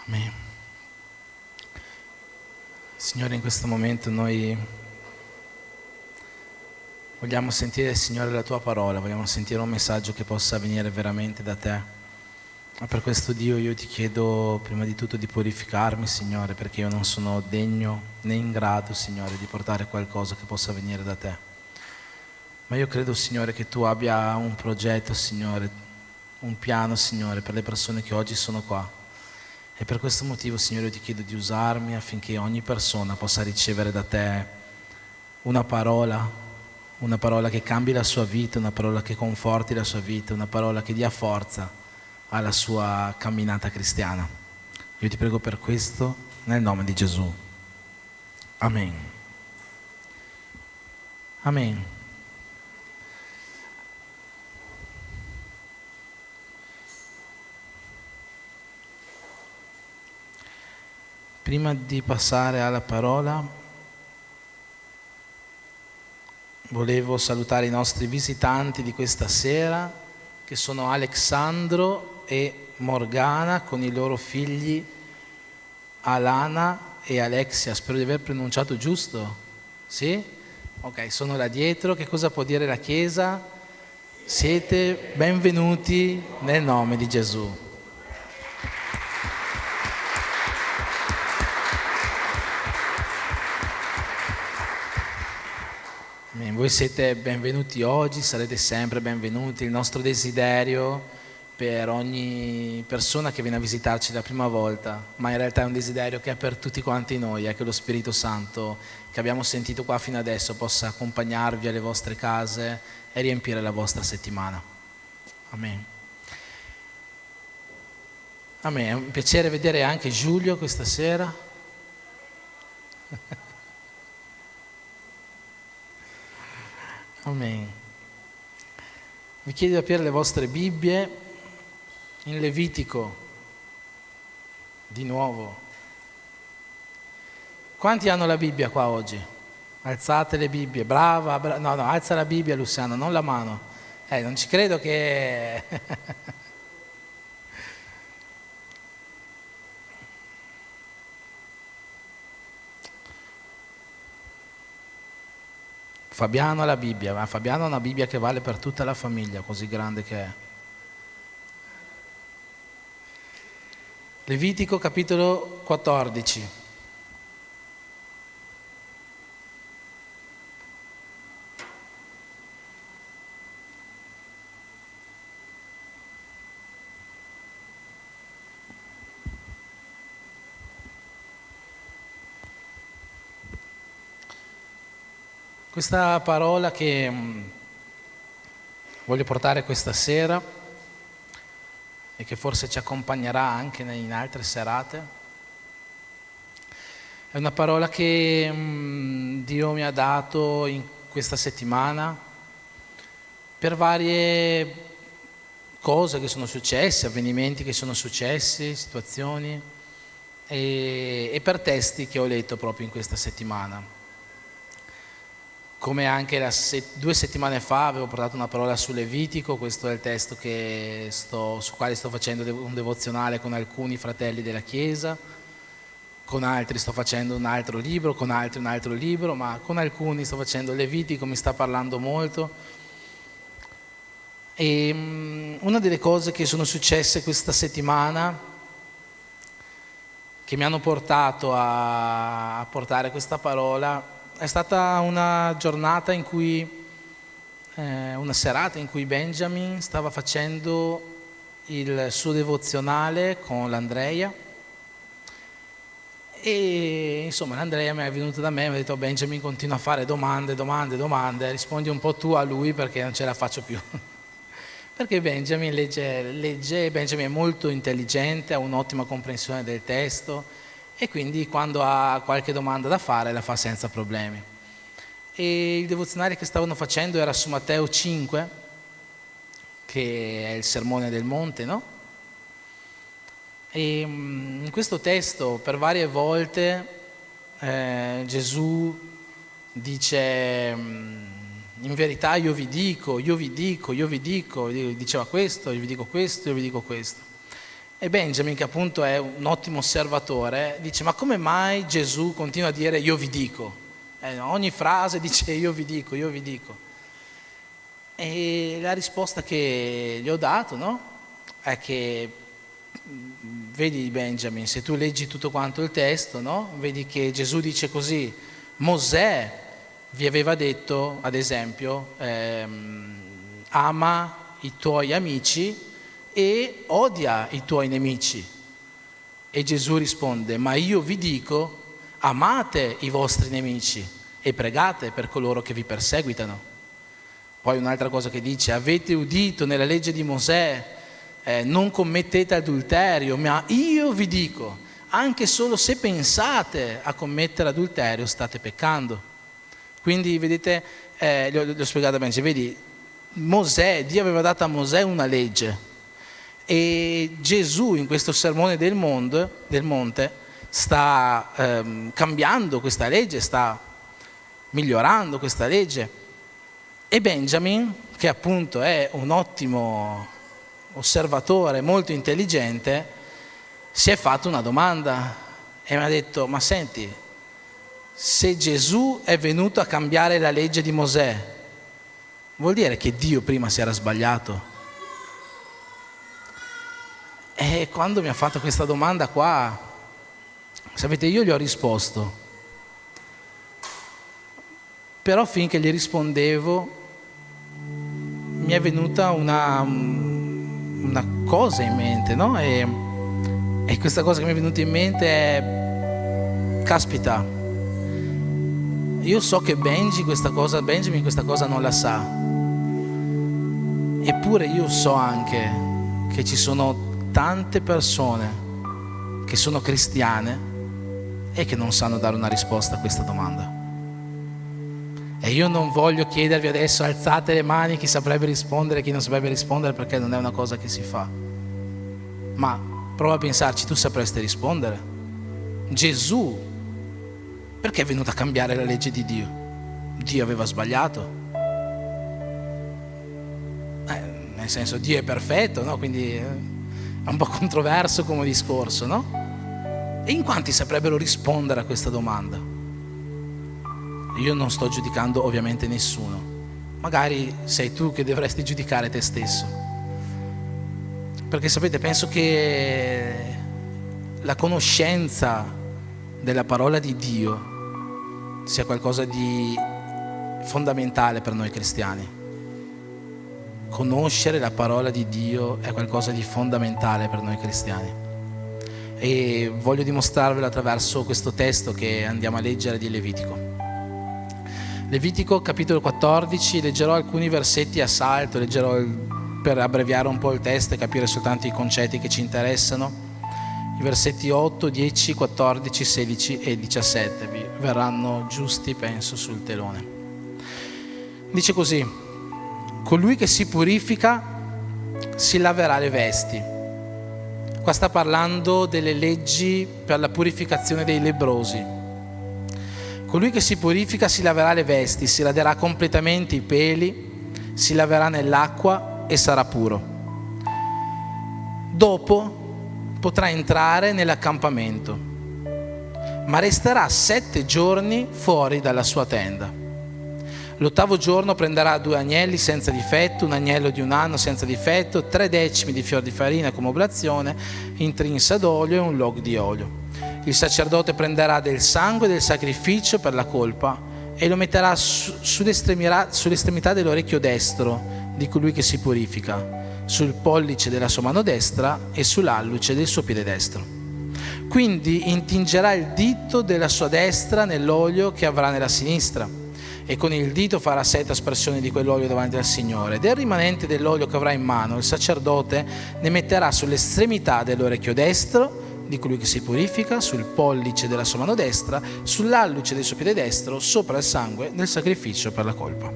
Speaker 1: Amen. Signore, in questo momento noi vogliamo sentire, Signore, la tua parola, vogliamo sentire un messaggio che possa venire veramente da te. Ma per questo, Dio, io ti chiedo prima di tutto di purificarmi, Signore, perché io non sono degno né in grado, Signore, di portare qualcosa che possa venire da te. Ma io credo, Signore, che tu abbia un progetto, Signore, un piano, Signore, per le persone che oggi sono qua. E per questo motivo, Signore, io ti chiedo di usarmi affinché ogni persona possa ricevere da te una parola che cambi la sua vita, una parola che conforti la sua vita, una parola che dia forza alla sua camminata cristiana. Io ti prego per questo nel nome di Gesù. Amen. Amen. Prima di passare alla parola, volevo salutare i nostri visitanti di questa sera, che sono Alexandro e Morgana con i loro figli Alana e Alexia. Spero di aver pronunciato giusto. Sì? Ok, sono là dietro. Che cosa può dire la Chiesa? Siete benvenuti nel nome di Gesù. Voi siete benvenuti oggi, sarete sempre benvenuti. Il nostro desiderio per ogni persona che viene a visitarci la prima volta, ma in realtà è un desiderio che è per tutti quanti noi, è che lo Spirito Santo che abbiamo sentito qua fino adesso possa accompagnarvi alle vostre case e riempire la vostra settimana. Amen. Amen. È un piacere vedere anche Giulio questa sera. Amen. Vi chiedo di aprire le vostre Bibbie in Levitico, di nuovo. Quanti hanno la Bibbia qua oggi? Alzate le Bibbie, brava. No, alza la Bibbia Luciano, non la mano. Non ci credo che... Fabiano ha la Bibbia, ma Fabiano ha una Bibbia che vale per tutta la famiglia, così grande che è. Levitico capitolo 14. Questa parola che voglio portare questa sera e che forse ci accompagnerà anche in altre serate, è una parola che Dio mi ha dato in questa settimana per varie cose che sono successe, avvenimenti che sono successi, situazioni e per testi che ho letto proprio in questa settimana. Come anche 2 settimane fa avevo portato una parola su Levitico, questo è il testo su quale sto facendo un devozionale con alcuni fratelli della Chiesa, con altri sto facendo un altro libro, con altri un altro libro, ma con alcuni sto facendo Levitico, mi sta parlando molto. E una delle cose che sono successe questa settimana, che mi hanno portato a portare questa parola, è stata una giornata in cui, una serata in cui Benjamin stava facendo il suo devozionale con l'Andrea e insomma l'Andrea mi è venuto da me e mi ha detto: Benjamin, continua a fare domande, rispondi un po' tu a lui perché non ce la faccio più. Perché Benjamin legge, Benjamin è molto intelligente, ha un'ottima comprensione del testo e quindi quando ha qualche domanda da fare la fa senza problemi. E il devozionale che stavano facendo era su Matteo 5, che è il sermone del monte, no? E in questo testo per varie volte Gesù dice: in verità io vi dico, diceva questo, io vi dico questo. E Benjamin, che appunto è un ottimo osservatore, dice: ma come mai Gesù continua a dire io vi dico? Ogni frase dice io vi dico. E la risposta che gli ho dato, no? È che, vedi Benjamin, se tu leggi tutto quanto il testo, no? Vedi che Gesù dice così: Mosè vi aveva detto, ad esempio, ama i tuoi amici e odia i tuoi nemici. E Gesù risponde: ma io vi dico, amate i vostri nemici e pregate per coloro che vi perseguitano. Poi un'altra cosa che dice: avete udito nella legge di Mosè, non commettete adulterio, ma io vi dico, anche solo se pensate a commettere adulterio state peccando. Quindi vedete, gli ho spiegato bene, vedi, Dio aveva dato a Mosè una legge. E Gesù in questo sermone del monte sta cambiando questa legge, sta migliorando questa legge. E Benjamin, che appunto è un ottimo osservatore, molto intelligente, si è fatto una domanda e mi ha detto: ma senti, se Gesù è venuto a cambiare la legge di Mosè, vuol dire che Dio prima si era sbagliato? E quando mi ha fatto questa domanda qua, sapete, io gli ho risposto, però finché gli rispondevo mi è venuta una cosa in mente, no? E questa cosa che mi è venuta in mente è, caspita, io so che Benjamin questa cosa non la sa, eppure io so anche che ci sono tante persone che sono cristiane e che non sanno dare una risposta a questa domanda. E io non voglio chiedervi adesso alzate le mani chi saprebbe rispondere e chi non saprebbe rispondere, perché non è una cosa che si fa. Ma prova a pensarci, tu sapresti rispondere? Gesù, perché è venuto a cambiare la legge di Dio? Dio aveva sbagliato? Nel senso, Dio è perfetto, no? Quindi è un po' controverso come discorso, no? E in quanti saprebbero rispondere a questa domanda? Io non sto giudicando ovviamente nessuno, magari sei tu che dovresti giudicare te stesso, perché sapete, penso che la conoscenza della parola di Dio sia qualcosa di fondamentale per noi cristiani. Conoscere la parola di Dio è qualcosa di fondamentale per noi cristiani, e voglio dimostrarvelo attraverso questo testo che andiamo a leggere di Levitico. Levitico capitolo 14, leggerò alcuni versetti a salto, leggerò per abbreviare un po' il testo e capire soltanto i concetti che ci interessano. I versetti 8, 10, 14, 16 e 17 vi verranno giusti, penso, sul telone. Dice così: colui che si purifica si laverà le vesti. Qua sta parlando delle leggi per la purificazione dei lebbrosi. Colui che si purifica si laverà le vesti, si raderà completamente i peli, si laverà nell'acqua e sarà puro. Dopo potrà entrare nell'accampamento, ma resterà 7 giorni fuori dalla sua tenda. L'8° giorno prenderà 2 agnelli senza difetto, un agnello di 1 anno senza difetto, 3 decimi di fior di farina come oblazione, intrinsa d'olio e un log di olio. Il sacerdote prenderà del sangue del sacrificio per la colpa e lo metterà sull'estremità dell'orecchio destro di colui che si purifica, sul pollice della sua mano destra e sull'alluce del suo piede destro. Quindi intingerà il dito della sua destra nell'olio che avrà nella sinistra, e con il dito farà 7 aspersioni di quell'olio davanti al Signore. Del rimanente dell'olio che avrà in mano il sacerdote ne metterà sull'estremità dell'orecchio destro di colui che si purifica, sul pollice della sua mano destra, sull'alluce del suo piede destro, sopra il sangue del sacrificio per la colpa.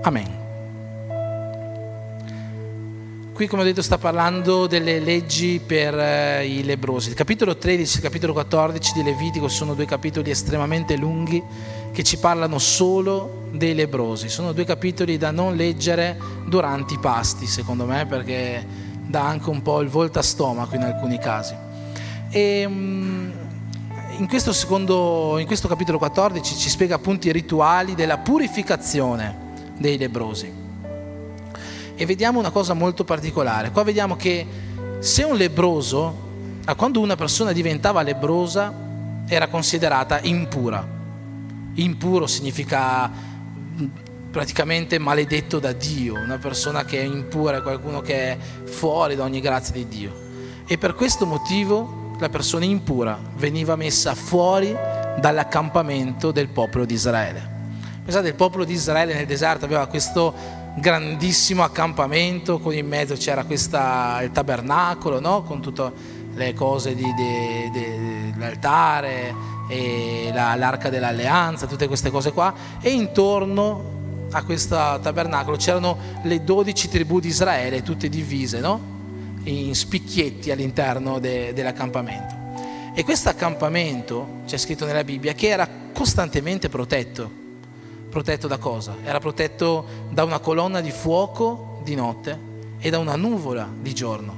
Speaker 1: Amen. Qui, come ho detto, sta parlando delle leggi per i lebbrosi. Il capitolo 13 e il capitolo 14 di Levitico sono 2 capitoli estremamente lunghi che ci parlano solo dei lebbrosi. Sono 2 capitoli da non leggere durante i pasti, secondo me, perché dà anche un po' il voltastomaco in alcuni casi. E in questo capitolo 14 ci spiega appunto i rituali della purificazione dei lebbrosi. E vediamo una cosa molto particolare. Qua vediamo che se un lebbroso, quando una persona diventava lebbrosa, era considerata impura. Impuro significa praticamente maledetto da Dio. Una persona che è impura è qualcuno che è fuori da ogni grazia di Dio. E per questo motivo la persona impura veniva messa fuori dall'accampamento del popolo di Israele. Pensate, il popolo di Israele nel deserto aveva questo grandissimo accampamento, con in mezzo c'era il tabernacolo, no? Con tutte le cose dell'altare e l'arca dell'alleanza, tutte queste cose qua, e intorno a questo tabernacolo c'erano le 12 tribù di Israele, tutte divise, no? In spicchietti all'interno dell'accampamento. E questo accampamento, c'è scritto nella Bibbia, che era costantemente protetto. Protetto da cosa? Era protetto da una colonna di fuoco di notte e da una nuvola di giorno.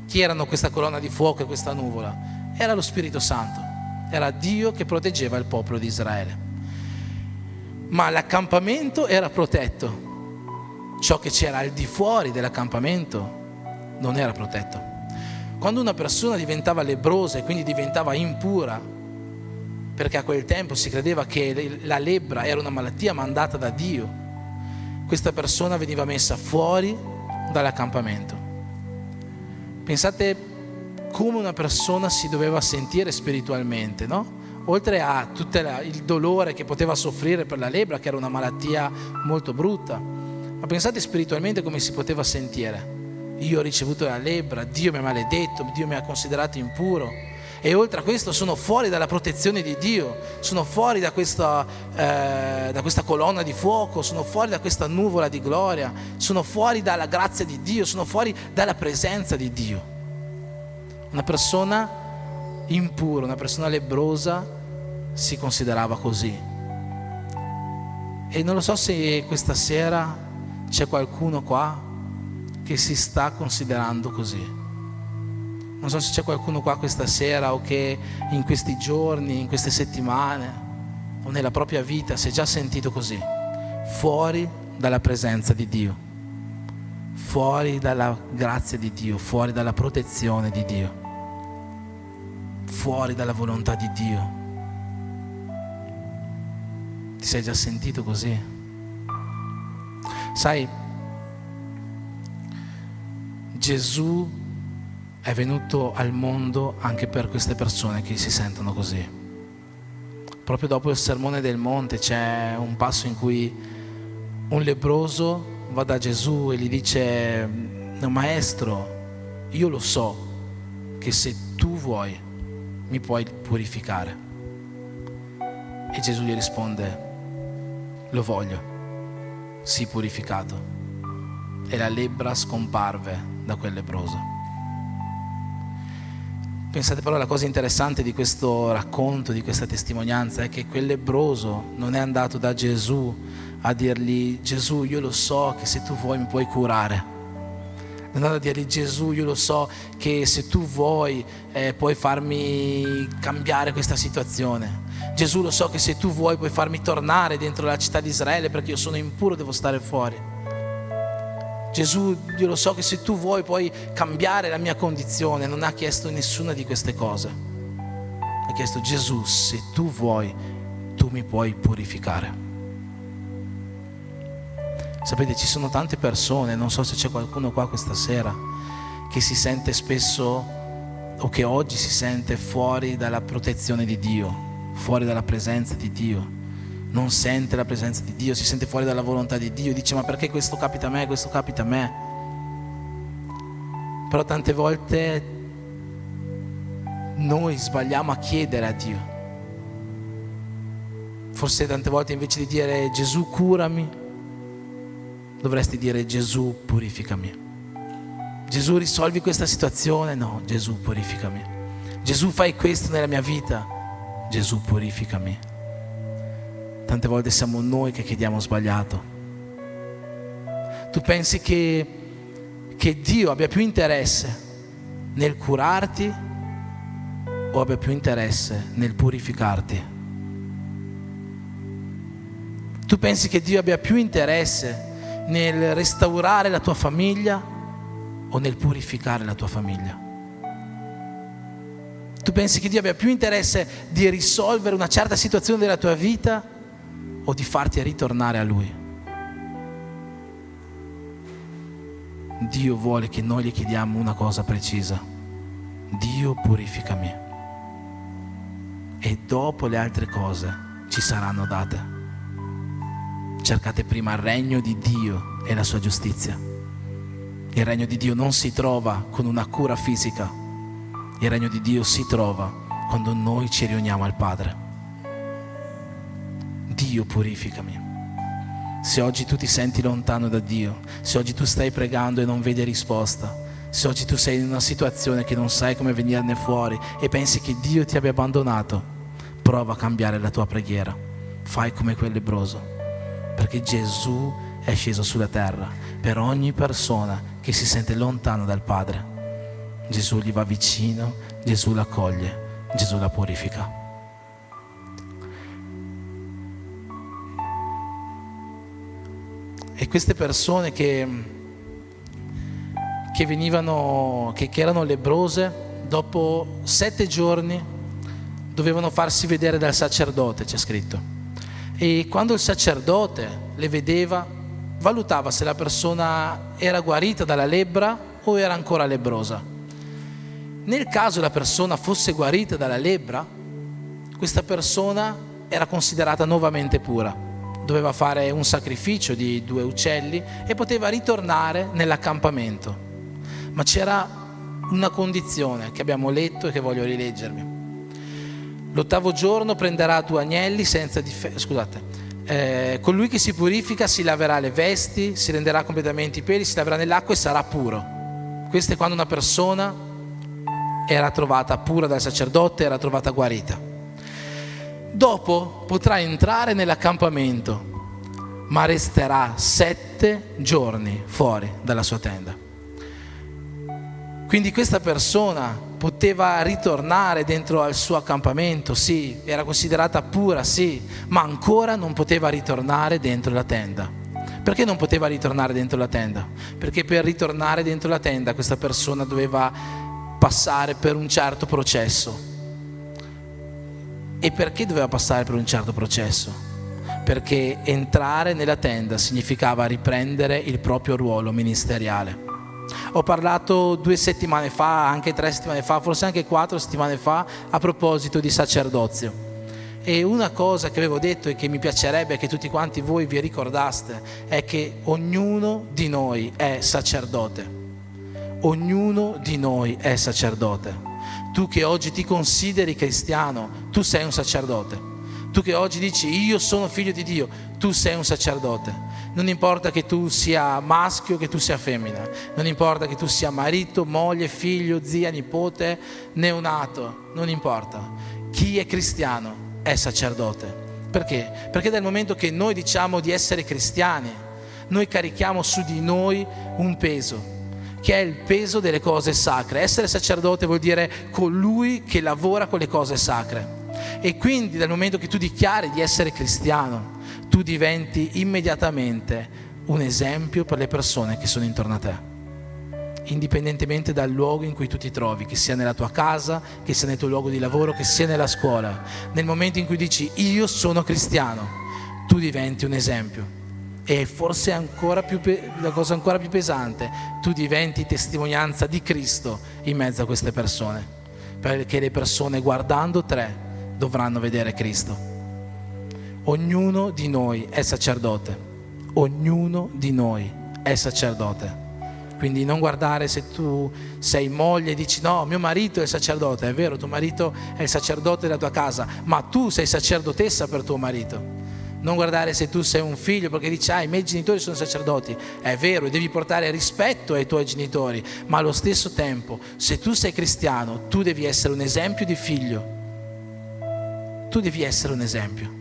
Speaker 1: Chi erano questa colonna di fuoco e questa nuvola? Era lo Spirito Santo, era Dio che proteggeva il popolo di Israele. ma l'accampamento era protetto. Ciò che c'era al di fuori dell'accampamento non era protetto. Quando una persona diventava lebbrosa e quindi diventava impura, perché a quel tempo si credeva che la lebbra era una malattia mandata da Dio, questa persona veniva messa fuori dall'accampamento. Pensate come una persona si doveva sentire spiritualmente, no? Oltre a tutto il dolore che poteva soffrire per la lebbra, che era una malattia molto brutta, ma pensate spiritualmente come si poteva sentire. Io ho ricevuto la lebbra, Dio mi ha maledetto, Dio mi ha considerato impuro, e oltre a questo sono fuori dalla protezione di Dio, sono fuori da questa colonna di fuoco, sono fuori da questa nuvola di gloria, sono fuori dalla grazia di Dio, sono fuori dalla presenza di Dio. Una persona impura, una persona lebbrosa si considerava così. E non lo so se questa sera c'è qualcuno qua che si sta considerando così. Non so se c'è qualcuno qua questa sera o che in questi giorni, in queste settimane o nella propria vita si è già sentito così, fuori dalla presenza di Dio, fuori dalla grazia di Dio, fuori dalla protezione di Dio, fuori dalla volontà di Dio. Ti sei già sentito così? Sai, Gesù è venuto al mondo anche per queste persone che si sentono così. Proprio dopo il Sermone del Monte c'è un passo in cui un lebbroso va da Gesù e gli dice: Maestro, io lo so che se tu vuoi mi puoi purificare. E Gesù gli risponde: lo voglio, sii purificato. E la lebbra scomparve da quel lebbroso. Pensate però alla cosa interessante di questo racconto, di questa testimonianza, è che quel lebbroso non è andato da Gesù a dirgli: Gesù, io lo so che se tu vuoi mi puoi curare. Non è andato a dirgli: Gesù, io lo so che se tu vuoi puoi farmi cambiare questa situazione. Gesù, lo so che se tu vuoi puoi farmi tornare dentro la città di Israele perché io sono impuro, devo stare fuori. Gesù, io lo so che se tu vuoi puoi cambiare la mia condizione. Non ha chiesto nessuna di queste cose. Ha chiesto: Gesù, se tu vuoi, tu mi puoi purificare. Sapete, ci sono tante persone, non so se c'è qualcuno qua questa sera, che si sente spesso, o che oggi si sente fuori dalla protezione di Dio, fuori dalla presenza di Dio, non sente la presenza di Dio, si sente fuori dalla volontà di Dio, dice: ma perché questo capita a me, questo capita a me? Però tante volte noi sbagliamo a chiedere a Dio. Forse tante volte invece di dire: Gesù curami, dovresti dire: Gesù purificami. Gesù risolvi questa situazione, no, Gesù purificami. Gesù fai questo nella mia vita, Gesù purificami. Tante volte siamo noi che chiediamo sbagliato. Tu pensi che Dio abbia più interesse nel curarti o abbia più interesse nel purificarti? Tu pensi che Dio abbia più interesse nel restaurare la tua famiglia o nel purificare la tua famiglia? Tu pensi che Dio abbia più interesse di risolvere una certa situazione della tua vita o di farti ritornare a Lui? Dio vuole che noi gli chiediamo una cosa precisa: Dio purificami, e dopo le altre cose ci saranno date. Cercate prima il regno di Dio e la sua giustizia. Il regno di Dio non si trova con una cura fisica, il regno di Dio si trova quando noi ci riuniamo al Padre. Dio purificami. Se oggi tu ti senti lontano da Dio, se oggi tu stai pregando e non vedi risposta, se oggi tu sei in una situazione che non sai come venirne fuori e pensi che Dio ti abbia abbandonato, prova a cambiare la tua preghiera. Fai come quel lebbroso, perché Gesù è sceso sulla terra per ogni persona che si sente lontano dal Padre. Gesù gli va vicino, Gesù l'accoglie, Gesù la purifica. E queste persone che erano lebrose, dopo 7 giorni dovevano farsi vedere dal sacerdote, c'è scritto. E quando il sacerdote le vedeva, valutava se la persona era guarita dalla lebbra o era ancora lebbrosa. Nel caso la persona fosse guarita dalla lebbra, questa persona era considerata nuovamente pura. Doveva fare un sacrificio di 2 uccelli e poteva ritornare nell'accampamento. Ma c'era una condizione che abbiamo letto e che voglio rileggervi. L'8° giorno prenderà 2 agnelli senza colui che si purifica si laverà le vesti, si renderà completamente i peli, si laverà nell'acqua e sarà puro. Questo è quando una persona era trovata pura dal sacerdote, era trovata guarita. Dopo potrà entrare nell'accampamento, ma resterà 7 giorni fuori dalla sua tenda. Quindi questa persona poteva ritornare dentro al suo accampamento, sì, era considerata pura, sì, ma ancora non poteva ritornare dentro la tenda. Perché non poteva ritornare dentro la tenda? Perché per ritornare dentro la tenda questa persona doveva passare per un certo processo. E perché doveva passare per un certo processo? Perché entrare nella tenda significava riprendere il proprio ruolo ministeriale. Ho parlato 2 settimane fa, anche 3 settimane fa, forse anche 4 settimane fa, a proposito di sacerdozio. E una cosa che avevo detto e che mi piacerebbe che tutti quanti voi vi ricordaste è che ognuno di noi è sacerdote. Ognuno di noi è sacerdote. Tu che oggi ti consideri cristiano, tu sei un sacerdote. Tu che oggi dici io sono figlio di Dio, tu sei un sacerdote. Non importa che tu sia maschio o che tu sia femmina, non importa che tu sia marito, moglie, figlio, zia, nipote, neonato, non importa. Chi è cristiano è sacerdote. Perché? Perché dal momento che noi diciamo di essere cristiani, noi carichiamo su di noi un peso, che è il peso delle cose sacre. Essere sacerdote vuol dire colui che lavora con le cose sacre. E quindi dal momento che tu dichiari di essere cristiano, tu diventi immediatamente un esempio per le persone che sono intorno a te, indipendentemente dal luogo in cui tu ti trovi, che sia nella tua casa, che sia nel tuo luogo di lavoro, che sia nella scuola. Nel momento in cui dici io sono cristiano, tu diventi un esempio. E forse la cosa ancora più pesante, tu diventi testimonianza di Cristo in mezzo a queste persone, perché le persone guardando te dovranno vedere Cristo. Ognuno di noi è sacerdote, ognuno di noi è sacerdote. Quindi non guardare se tu sei moglie e dici no, mio marito è il sacerdote. È vero, tuo marito è il sacerdote della tua casa, ma tu sei sacerdotessa per tuo marito. Non guardare se tu sei un figlio perché dici i miei genitori sono sacerdoti. È vero, devi portare rispetto ai tuoi genitori, ma allo stesso tempo se tu sei cristiano tu devi essere un esempio di figlio. Tu devi essere un esempio.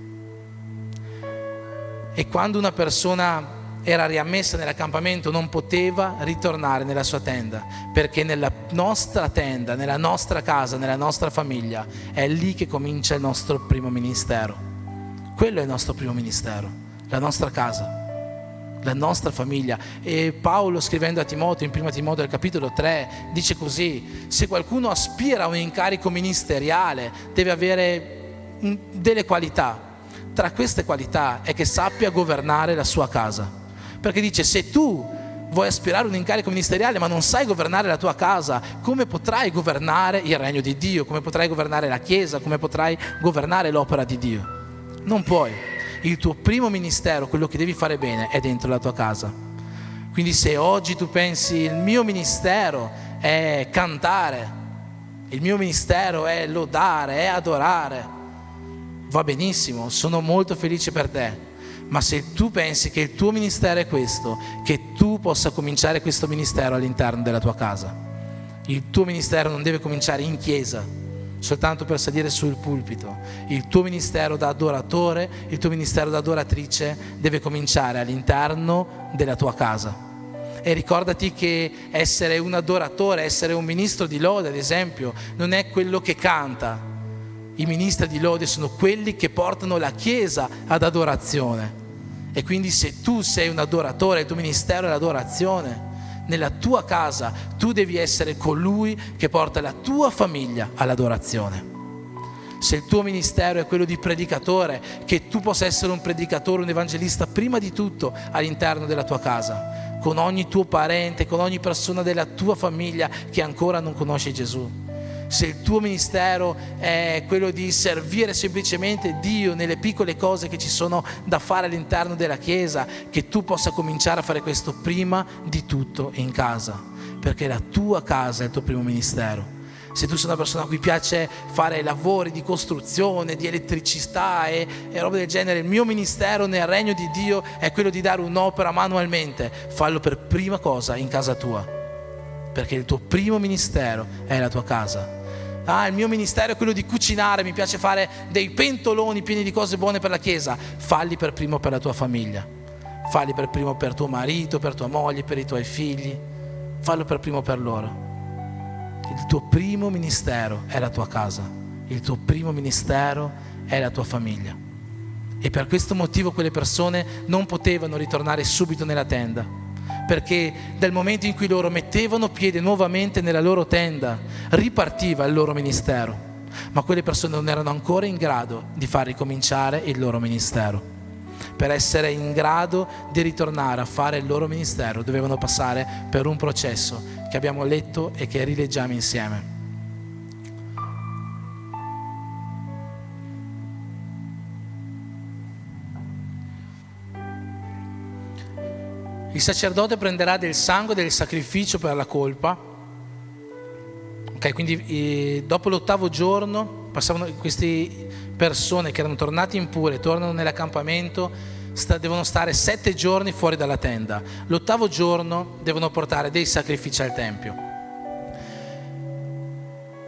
Speaker 1: E quando una persona era riammessa nell'accampamento non poteva ritornare nella sua tenda, perché nella nostra tenda, nella nostra casa, nella nostra famiglia è lì che comincia il nostro primo ministero. Quello è il nostro primo ministero, la nostra casa, la nostra famiglia. E Paolo, scrivendo a Timoteo, in 1 Timoteo al capitolo 3, dice così: se qualcuno aspira a un incarico ministeriale deve avere delle qualità. Tra queste qualità è che sappia governare la sua casa. Perché dice, se tu vuoi aspirare a un incarico ministeriale ma non sai governare la tua casa, come potrai governare il regno di Dio? Come potrai governare la Chiesa? Come potrai governare l'opera di Dio? Non puoi. Il tuo primo ministero, quello che devi fare bene, è dentro la tua casa. Quindi se oggi tu pensi il mio ministero è cantare, il mio ministero è lodare, è adorare, va benissimo, sono molto felice per te. Ma se tu pensi che il tuo ministero è questo, che tu possa cominciare questo ministero all'interno della tua casa. Il tuo ministero non deve cominciare in chiesa, soltanto per salire sul pulpito. Il tuo ministero da adoratore, il tuo ministero da adoratrice deve cominciare all'interno della tua casa. E ricordati che essere un adoratore, essere un ministro di lode, ad esempio, non è quello che canta. I ministri di lode sono quelli che portano la Chiesa ad adorazione. E quindi se tu sei un adoratore, il tuo ministero è l'adorazione, nella tua casa tu devi essere colui che porta la tua famiglia all'adorazione. Se il tuo ministero è quello di predicatore, che tu possa essere un predicatore, un evangelista prima di tutto all'interno della tua casa, con ogni tuo parente, con ogni persona della tua famiglia che ancora non conosce Gesù. Se il tuo ministero è quello di servire semplicemente Dio nelle piccole cose che ci sono da fare all'interno della Chiesa, che tu possa cominciare a fare questo prima di tutto in casa, perché la tua casa è il tuo primo ministero. Se tu sei una persona a cui piace fare lavori di costruzione, di elettricità e robe del genere, il mio ministero nel regno di Dio è quello di dare un'opera manualmente. Fallo per prima cosa in casa tua, perché il tuo primo ministero è la tua casa. Il mio ministero è quello di cucinare, mi piace fare dei pentoloni pieni di cose buone per la Chiesa. Falli per primo per la tua famiglia, falli per primo per tuo marito, per tua moglie, per i tuoi figli. Fallo per primo per loro. Il tuo primo ministero è la tua casa, il tuo primo ministero è la tua famiglia. E per questo motivo quelle persone non potevano ritornare subito nella tenda, perché dal momento in cui loro mettevano piede nuovamente nella loro tenda ripartiva il loro ministero, ma quelle persone non erano ancora in grado di far ricominciare il loro ministero. Per essere in grado di ritornare a fare il loro ministero dovevano passare per un processo che abbiamo letto e che rileggiamo insieme. Il sacerdote prenderà del sangue del sacrificio per la colpa. Ok, quindi dopo l'8° giorno passavano queste persone che erano tornate impure, tornano nell'accampamento, devono stare 7 giorni fuori dalla tenda. L'8° giorno devono portare dei sacrifici al Tempio.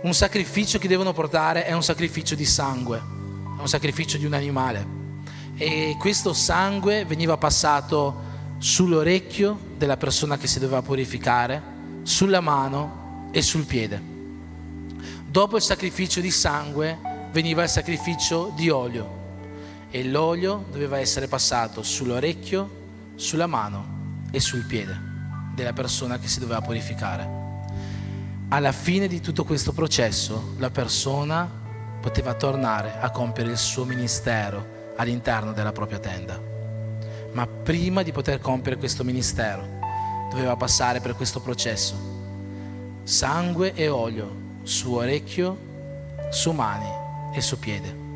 Speaker 1: Un sacrificio che devono portare è un sacrificio di sangue, è un sacrificio di un animale. E questo sangue veniva passato sull'orecchio della persona che si doveva purificare, sulla mano e sul piede. Dopo il sacrificio di sangue veniva il sacrificio di olio, e l'olio doveva essere passato sull'orecchio, sulla mano e sul piede della persona che si doveva purificare. Alla fine di tutto questo processo la persona poteva tornare a compiere il suo ministero all'interno della propria tenda. Ma prima di poter compiere questo ministero doveva passare per questo processo: sangue e olio su orecchio, su mani e su piede.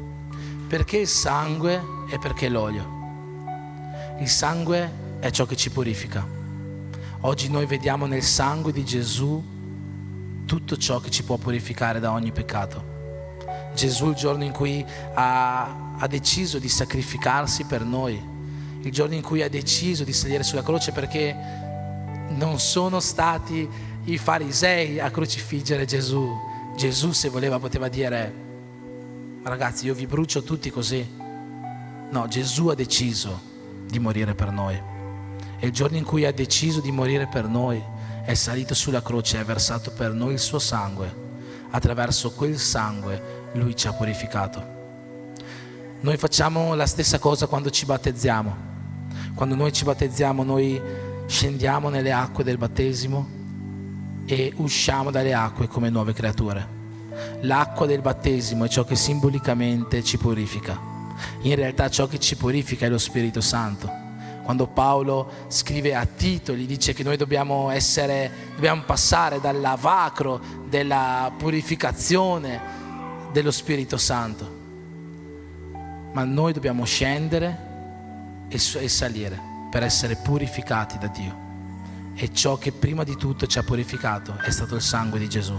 Speaker 1: Perché il sangue e perché l'olio? Il sangue è ciò che ci purifica. Oggi noi vediamo nel sangue di Gesù tutto ciò che ci può purificare da ogni peccato. Gesù, il giorno in cui ha deciso di sacrificarsi per noi, il giorno in cui ha deciso di salire sulla croce, perché non sono stati i farisei a crocifiggere Gesù. Gesù, se voleva, poteva dire: ragazzi, io vi brucio tutti così. No, Gesù ha deciso di morire per noi. E il giorno in cui ha deciso di morire per noi, è salito sulla croce e ha versato per noi il suo sangue. Attraverso quel sangue Lui ci ha purificato. Noi facciamo la stessa cosa quando ci battezziamo. Quando noi ci battezziamo, noi scendiamo nelle acque del battesimo e usciamo dalle acque come nuove creature. L'acqua del battesimo è ciò che simbolicamente ci purifica. In realtà ciò che ci purifica è lo Spirito Santo. Quando Paolo scrive a Tito, gli dice che noi dobbiamo passare dal lavacro della purificazione dello Spirito Santo, ma noi dobbiamo scendere e salire per essere purificati da Dio. E ciò che prima di tutto ci ha purificato è stato il sangue di Gesù.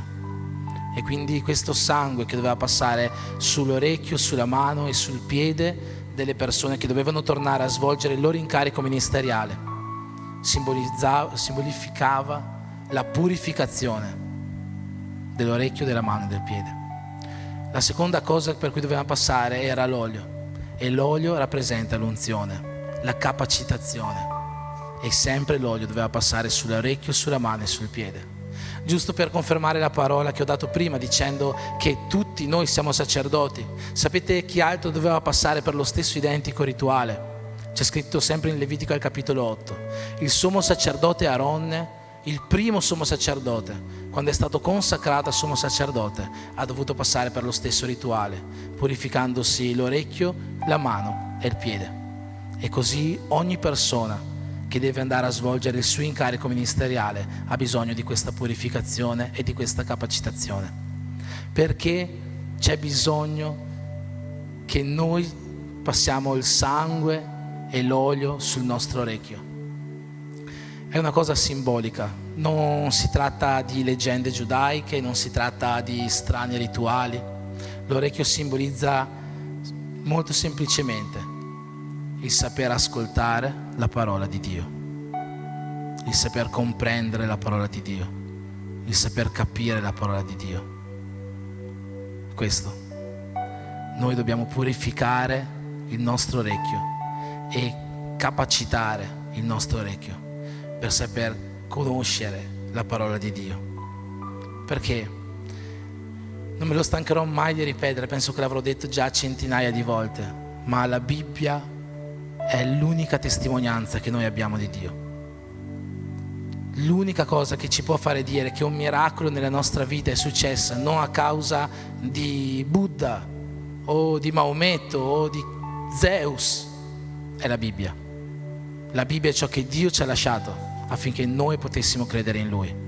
Speaker 1: E quindi questo sangue che doveva passare sull'orecchio, sulla mano e sul piede delle persone che dovevano tornare a svolgere il loro incarico ministeriale simbolificava la purificazione dell'orecchio, della mano e del piede. La seconda cosa per cui doveva passare era l'olio, e l'olio rappresenta l'unzione, la capacitazione, e sempre l'olio doveva passare sull'orecchio, sulla mano e sul piede. Giusto per confermare la parola che ho dato prima, dicendo che tutti noi siamo sacerdoti. Sapete chi altro doveva passare per lo stesso identico rituale? C'è scritto sempre in Levitico al capitolo 8, il sommo sacerdote Aronne, il primo sommo sacerdote, quando è stato consacrato a sommo sacerdote, ha dovuto passare per lo stesso rituale, purificandosi l'orecchio, la mano e il piede. E così ogni persona che deve andare a svolgere il suo incarico ministeriale ha bisogno di questa purificazione e di questa capacitazione, perché c'è bisogno che noi passiamo il sangue e l'olio sul nostro orecchio. È una cosa simbolica, non si tratta di leggende giudaiche, non si tratta di strani rituali. L'orecchio simbolizza molto semplicemente il saper ascoltare la parola di Dio, il saper comprendere la parola di Dio, il saper capire la parola di Dio. Questo. Noi dobbiamo purificare il nostro orecchio e capacitare il nostro orecchio per saper conoscere la parola di Dio. Perché non me lo stancherò mai di ripetere, penso che l'avrò detto già centinaia di volte, ma la Bibbia è l'unica testimonianza che noi abbiamo di Dio. L'unica cosa che ci può fare dire che un miracolo nella nostra vita è successo non a causa di Buddha o di Maometto o di Zeus è la Bibbia. La Bibbia è ciò che Dio ci ha lasciato affinché noi potessimo credere in Lui.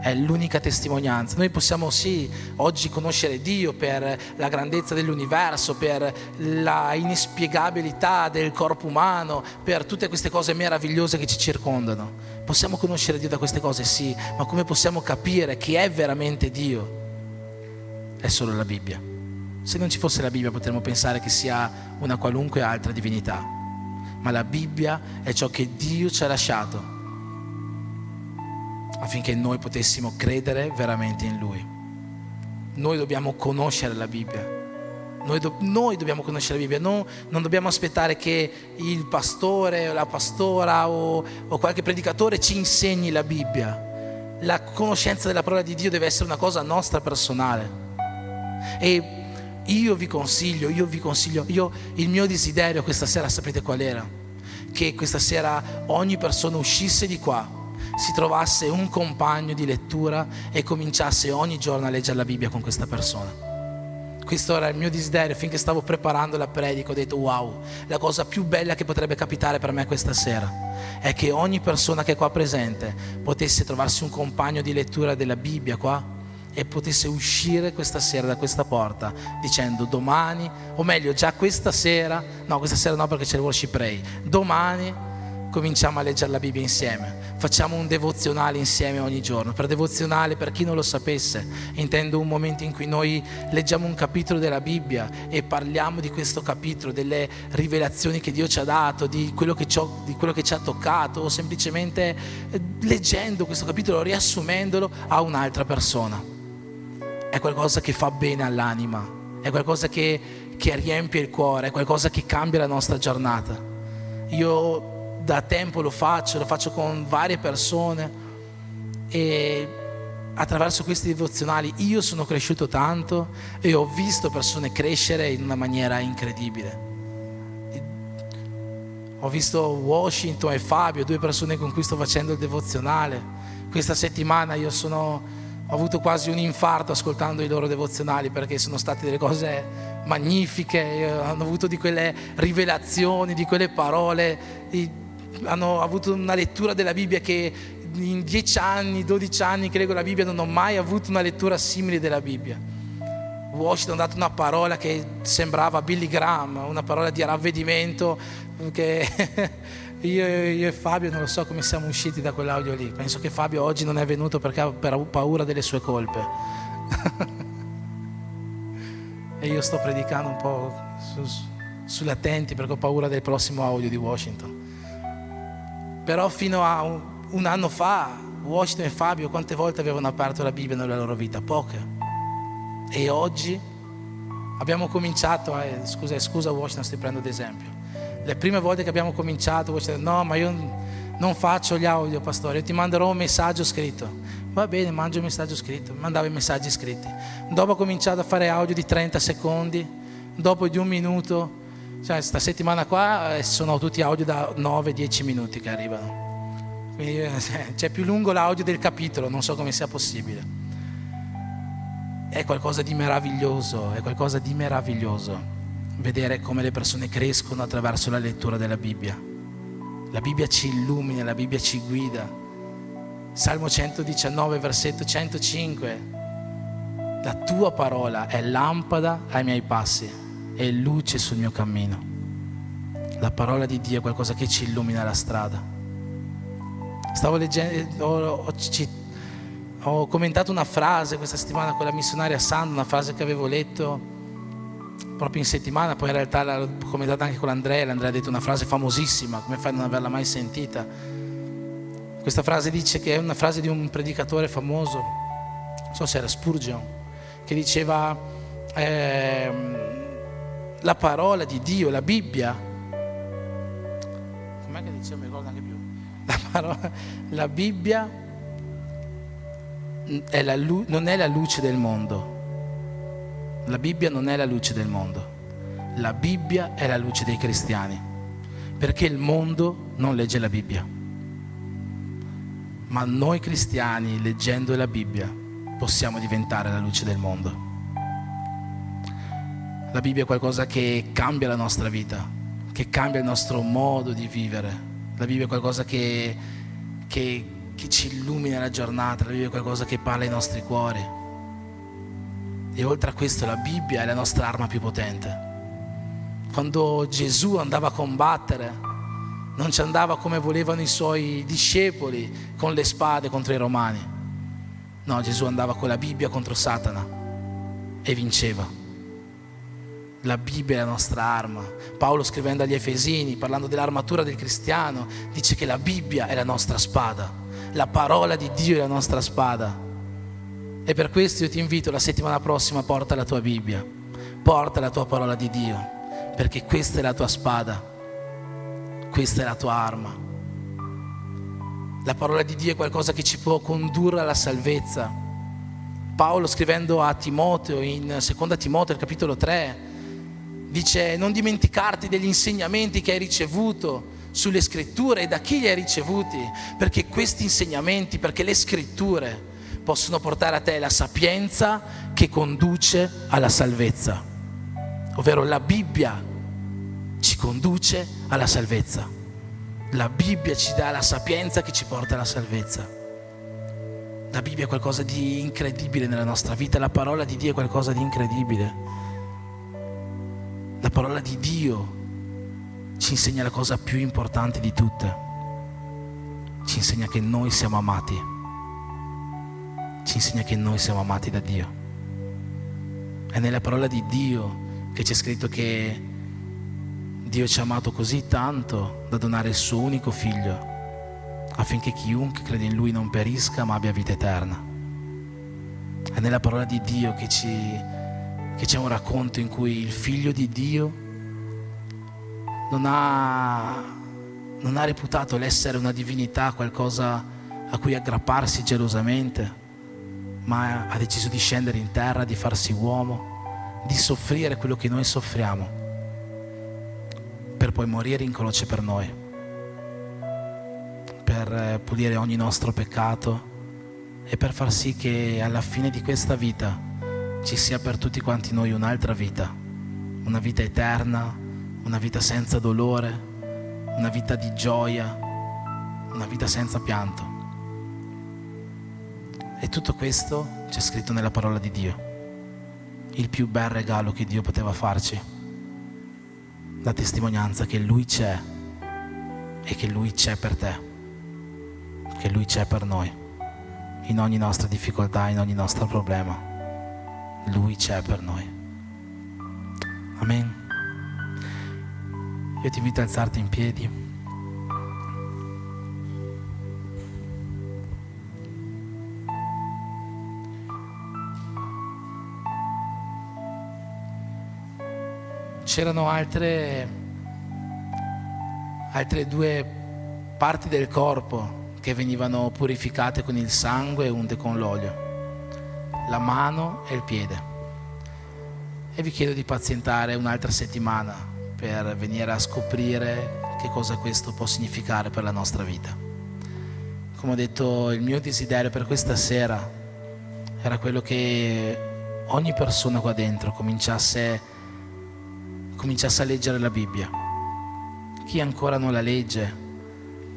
Speaker 1: È l'unica testimonianza. Noi possiamo sì oggi conoscere Dio per la grandezza dell'universo, per la inspiegabilità del corpo umano, per tutte queste cose meravigliose che ci circondano. Possiamo conoscere Dio da queste cose, sì, ma come possiamo capire chi è veramente Dio? È solo la Bibbia. Se non ci fosse la Bibbia potremmo pensare che sia una qualunque altra divinità, ma la Bibbia è ciò che Dio ci ha lasciato affinché noi potessimo credere veramente in Lui. Noi dobbiamo conoscere la Bibbia. Noi dobbiamo conoscere la Bibbia, non dobbiamo aspettare che il pastore o la pastora o qualche predicatore ci insegni la Bibbia. La conoscenza della parola di Dio deve essere una cosa nostra personale. E io vi consiglio, il mio desiderio questa sera, sapete qual era? Che questa sera ogni persona uscisse di qua, si trovasse un compagno di lettura e cominciasse ogni giorno a leggere la Bibbia con questa persona. Questo era il mio desiderio. Finché stavo preparando la predica ho detto wow, la cosa più bella che potrebbe capitare per me questa sera è che ogni persona che è qua presente potesse trovarsi un compagno di lettura della Bibbia qua e potesse uscire questa sera da questa porta dicendo domani, o meglio già questa sera no perché c'è il worship pray, domani cominciamo a leggere la Bibbia insieme, facciamo un devozionale insieme ogni giorno. Per devozionale, per chi non lo sapesse, intendo un momento in cui noi leggiamo un capitolo della Bibbia e parliamo di questo capitolo, delle rivelazioni che Dio ci ha dato, di quello che ci ha toccato, o semplicemente leggendo questo capitolo, riassumendolo a un'altra persona. È qualcosa che fa bene all'anima, è qualcosa che riempie il cuore, è qualcosa che cambia la nostra giornata. Io da tempo lo faccio con varie persone e attraverso questi devozionali io sono cresciuto tanto e ho visto persone crescere in una maniera incredibile. Ho visto Washington e Fabio, 2 persone con cui sto facendo il devozionale. Questa settimana ho avuto quasi un infarto ascoltando i loro devozionali, perché sono state delle cose magnifiche, hanno avuto di quelle rivelazioni, di quelle parole, hanno avuto una lettura della Bibbia che in 10 anni, 12 anni che leggo la Bibbia non ho mai avuto una lettura simile della Bibbia. Washington ha dato una parola che sembrava Billy Graham, una parola di ravvedimento che io e Fabio non lo so come siamo usciti da quell'audio lì. Penso che Fabio oggi non è venuto perché ha paura delle sue colpe. E io sto predicando un po' sull'attenti perché ho paura del prossimo audio di Washington. Però fino a un anno fa Washington e Fabio quante volte avevano aperto la Bibbia nella loro vita? Poche. E oggi abbiamo cominciato, scusa Washington, sto prendendo ad esempio. Le prime volte che abbiamo cominciato, Washington, no, ma io non faccio gli audio, pastore, io ti manderò un messaggio scritto. Va bene, mangio un messaggio scritto, mandavo i messaggi scritti. Dopo ho cominciato a fare audio di 30 secondi, dopo di 1 minuto Cioè, sta settimana qua sono tutti audio da 9-10 minuti che arrivano. Quindi c'è più lungo l'audio del capitolo, non so come sia possibile. È qualcosa di meraviglioso, vedere come le persone crescono attraverso la lettura della Bibbia. La Bibbia ci illumina, la Bibbia ci guida. Salmo 119, versetto 105. La tua parola è lampada ai miei passi e luce sul mio cammino. La parola di Dio è qualcosa che ci illumina la strada. Stavo leggendo, ho commentato una frase questa settimana con la missionaria Sandra, una frase che avevo letto proprio in settimana, poi in realtà l'ho commentata anche con l'Andrea ha detto una frase famosissima, come fai a non averla mai sentita? Questa frase dice che è una frase di un predicatore famoso, non so se era Spurgeon, che diceva la parola di Dio, la Bibbia, com'è che diceva, mi ricordo anche più, la Bibbia non è la luce del mondo. La Bibbia non è la luce del mondo, la Bibbia è la luce dei cristiani, perché il mondo non legge la Bibbia, ma noi cristiani, leggendo la Bibbia, possiamo diventare la luce del mondo. La Bibbia è qualcosa che cambia la nostra vita, che cambia il nostro modo di vivere. La Bibbia è qualcosa che ci illumina la giornata, la Bibbia è qualcosa che parla ai nostri cuori. E oltre a questo la Bibbia è la nostra arma più potente. Quando Gesù andava a combattere, non ci andava come volevano i suoi discepoli, con le spade contro i romani. No, Gesù andava con la Bibbia contro Satana e vinceva. La Bibbia è la nostra arma. Paolo, scrivendo agli Efesini, parlando dell'armatura del cristiano, dice che la Bibbia è la nostra spada. La parola di Dio è la nostra spada. E per questo io ti invito, la settimana prossima porta la tua Bibbia, porta la tua parola di Dio, perché questa è la tua spada, questa è la tua arma. La parola di Dio è qualcosa che ci può condurre alla salvezza. Paolo, scrivendo a Timoteo, in 2 Timoteo, capitolo 3, dice: non dimenticarti degli insegnamenti che hai ricevuto sulle scritture e da chi li hai ricevuti, perché questi insegnamenti, perché le scritture possono portare a te la sapienza che conduce alla salvezza, ovvero la Bibbia ci conduce alla salvezza. La Bibbia ci dà la sapienza che ci porta alla salvezza. La Bibbia è qualcosa di incredibile nella nostra vita, la parola di Dio è qualcosa di incredibile. La parola di Dio ci insegna la cosa più importante di tutte, ci insegna che noi siamo amati. Ci insegna che noi siamo amati da Dio. È nella parola di Dio che c'è scritto che Dio ci ha amato così tanto da donare il suo unico figlio, affinché chiunque crede in Lui non perisca ma abbia vita eterna. È nella parola di Dio che c'è un racconto in cui il figlio di Dio non ha reputato l'essere una divinità, qualcosa a cui aggrapparsi gelosamente, ma ha deciso di scendere in terra, di farsi uomo, di soffrire quello che noi soffriamo, per poi morire in croce per noi, per pulire ogni nostro peccato e per far sì che alla fine di questa vita ci sia per tutti quanti noi un'altra vita, una vita eterna, una vita senza dolore, una vita di gioia, una vita senza pianto. E tutto questo c'è scritto nella parola di Dio. Il più bel regalo che Dio poteva farci, la testimonianza che Lui c'è e che Lui c'è per te, che Lui c'è per noi, in ogni nostra difficoltà, in ogni nostro problema. Lui c'è per noi. Amen. Io ti invito a alzarti in piedi. C'erano altre due parti del corpo che venivano purificate con il sangue e unte con l'olio: la mano e il piede. E vi chiedo di pazientare un'altra settimana per venire a scoprire che cosa questo può significare per la nostra vita. Come ho detto, il mio desiderio per questa sera era quello che ogni persona qua dentro cominciasse a leggere la Bibbia. Chi ancora non la legge,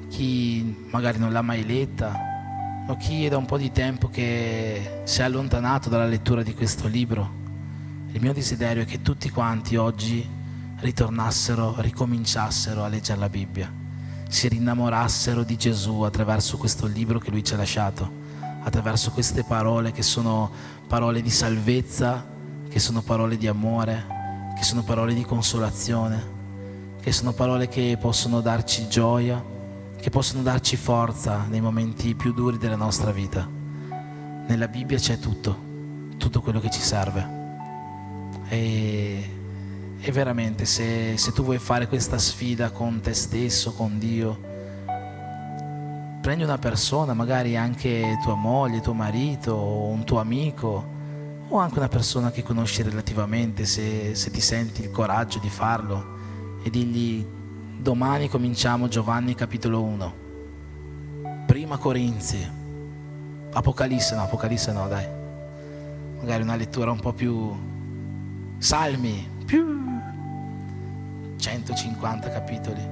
Speaker 1: chi magari non l'ha mai letta, o chi è da un po' di tempo che si è allontanato dalla lettura di questo libro, il mio desiderio è che tutti quanti oggi ricominciassero a leggere la Bibbia, si rinnamorassero di Gesù attraverso questo libro che Lui ci ha lasciato, attraverso queste parole che sono parole di salvezza, che sono parole di amore, che sono parole di consolazione, che sono parole che possono darci gioia, che possono darci forza nei momenti più duri della nostra vita. Nella Bibbia c'è tutto quello che ci serve. E veramente, se tu vuoi fare questa sfida con te stesso, con Dio, prendi una persona, magari anche tua moglie, tuo marito, o un tuo amico, o anche una persona che conosci relativamente, se ti senti il coraggio di farlo, e digli: domani cominciamo Giovanni capitolo 1, Prima Corinzi, Apocalisse no dai, magari una lettura un po' più, Salmi, più 150 capitoli,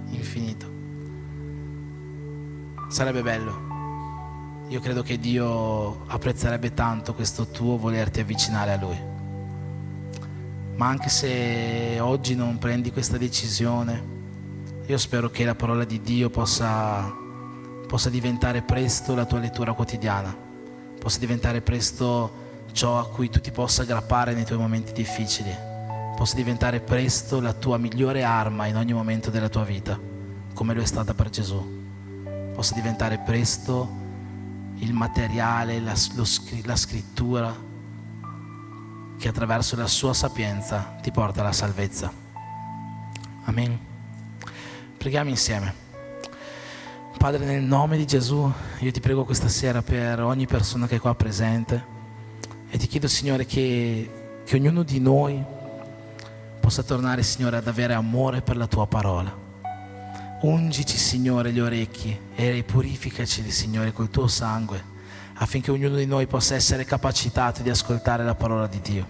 Speaker 1: infinito. Sarebbe bello. Io credo che Dio apprezzerebbe tanto questo tuo volerti avvicinare a Lui. Ma anche se oggi non prendi questa decisione, io spero che la parola di Dio possa diventare presto la tua lettura quotidiana, possa diventare presto ciò a cui tu ti possa aggrappare nei tuoi momenti difficili, possa diventare presto la tua migliore arma in ogni momento della tua vita, come lo è stata per Gesù. Possa diventare presto il materiale, la scrittura che attraverso la sua sapienza ti porta alla salvezza. Amen. Preghiamo insieme. Padre, nel nome di Gesù, io ti prego questa sera per ogni persona che è qua presente, e ti chiedo, Signore, che ognuno di noi possa tornare, Signore, ad avere amore per la tua parola. Ungici, Signore, gli orecchi e purificaci, Signore, col tuo sangue, affinché ognuno di noi possa essere capacitato di ascoltare la parola di Dio,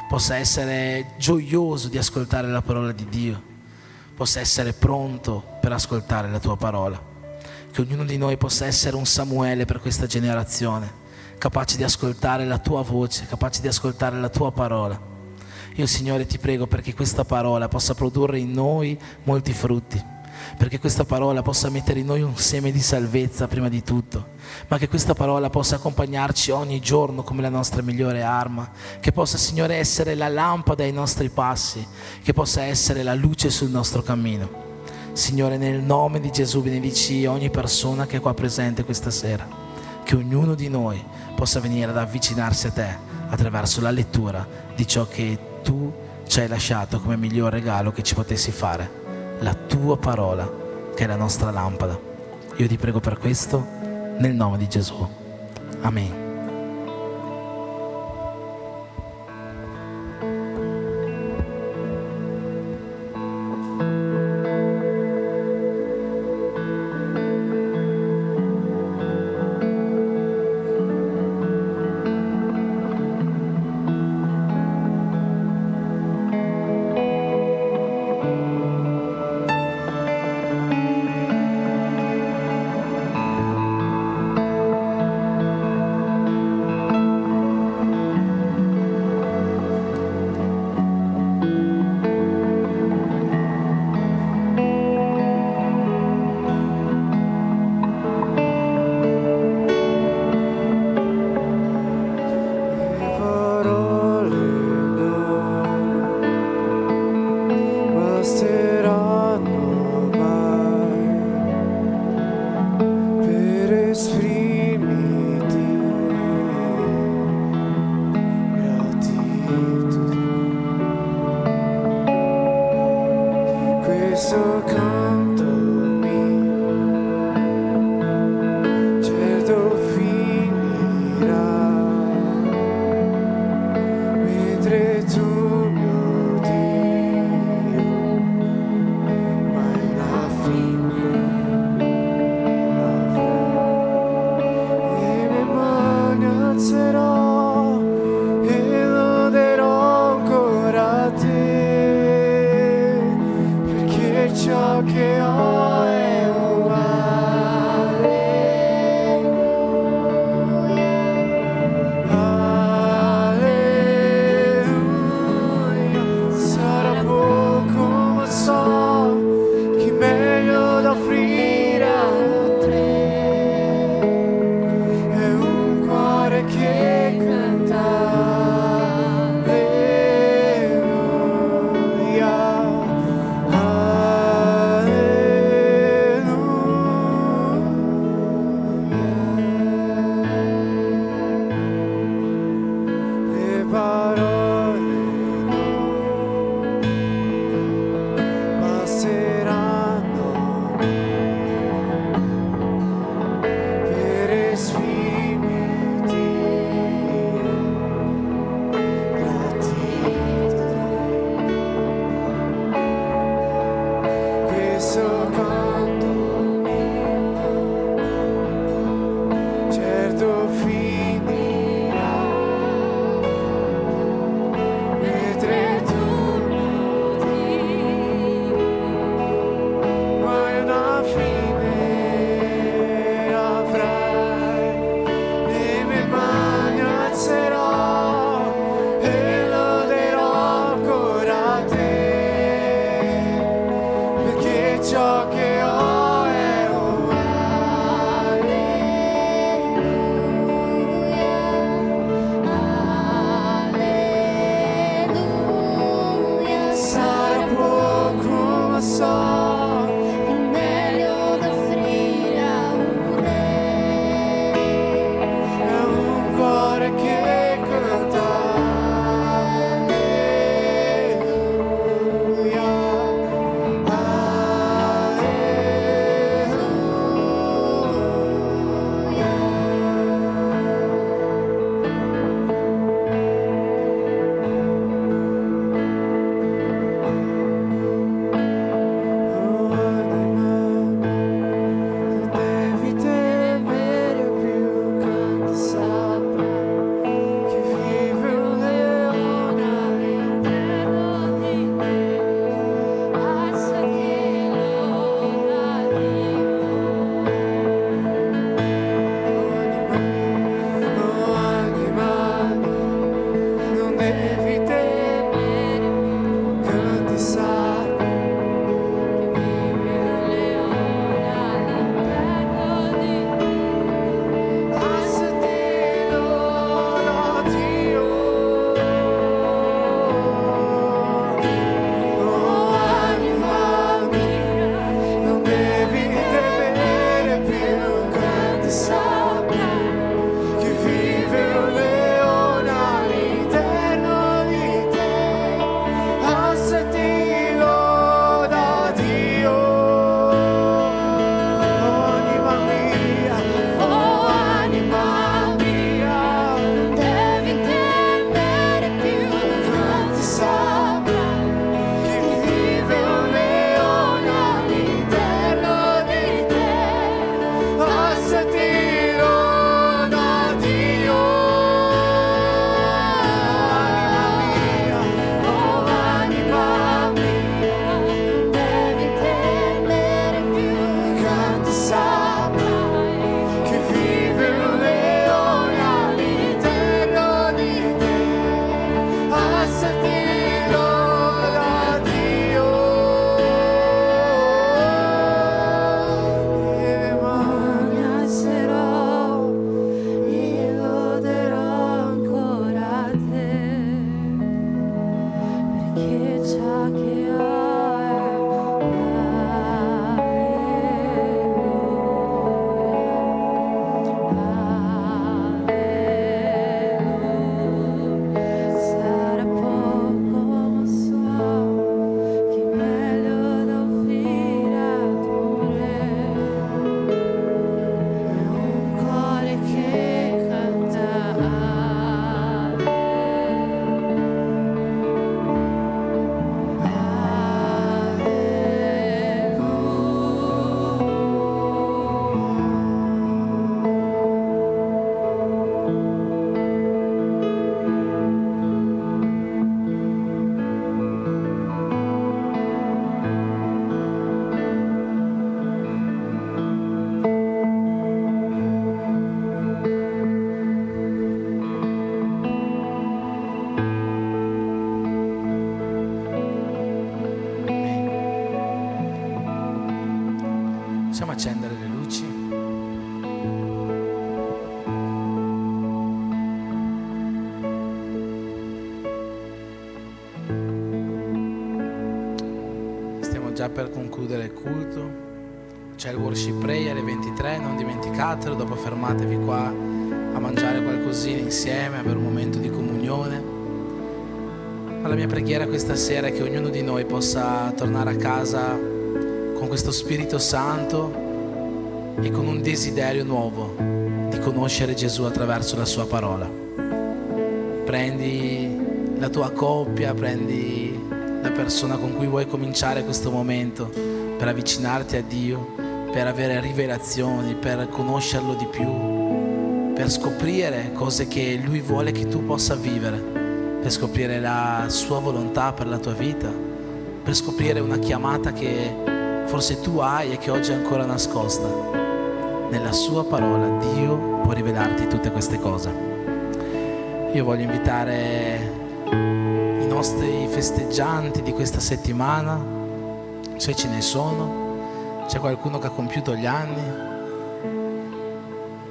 Speaker 1: possa essere gioioso di ascoltare la parola di Dio, possa essere pronto per ascoltare la tua parola. Che ognuno di noi possa essere un Samuele per questa generazione, capace di ascoltare la tua voce, capace di ascoltare la tua parola. Io, Signore, ti prego perché questa parola possa produrre in noi molti frutti, perché questa parola possa mettere in noi un seme di salvezza prima di tutto, ma che questa parola possa accompagnarci ogni giorno come la nostra migliore arma, che possa, Signore, essere la lampada ai nostri passi, che possa essere la luce sul nostro cammino. Signore, nel nome di Gesù benedici ogni persona che è qua presente questa sera, che ognuno di noi possa venire ad avvicinarsi a te attraverso la lettura di ciò che tu ci hai lasciato come miglior regalo che ci potessi fare, la tua parola che è la nostra lampada. Io ti prego per questo nel nome di Gesù. Amen.
Speaker 4: Tu, mio Dio,
Speaker 3: ciò che ho
Speaker 1: Possiamo accendere le luci? Stiamo già per concludere il culto. C'è il worship prayer alle 23, non dimenticatelo. Dopo fermatevi qua a mangiare qualcosina insieme, avere un momento di comunione. Ma la mia preghiera questa sera è che ognuno di noi possa tornare a casa con questo Spirito Santo e con un desiderio nuovo di conoscere Gesù attraverso la sua parola. Prendi la tua coppia, prendi la persona con cui vuoi cominciare questo momento per avvicinarti a Dio, per avere rivelazioni, per conoscerlo di più, per scoprire cose che Lui vuole che tu possa vivere, per scoprire la sua volontà per la tua vita, per scoprire una chiamata che forse tu hai e che oggi è ancora nascosta. Nella sua parola Dio può rivelarti tutte queste cose. Io voglio invitare i nostri festeggianti di questa settimana, se ce ne sono. C'è qualcuno che ha compiuto gli anni?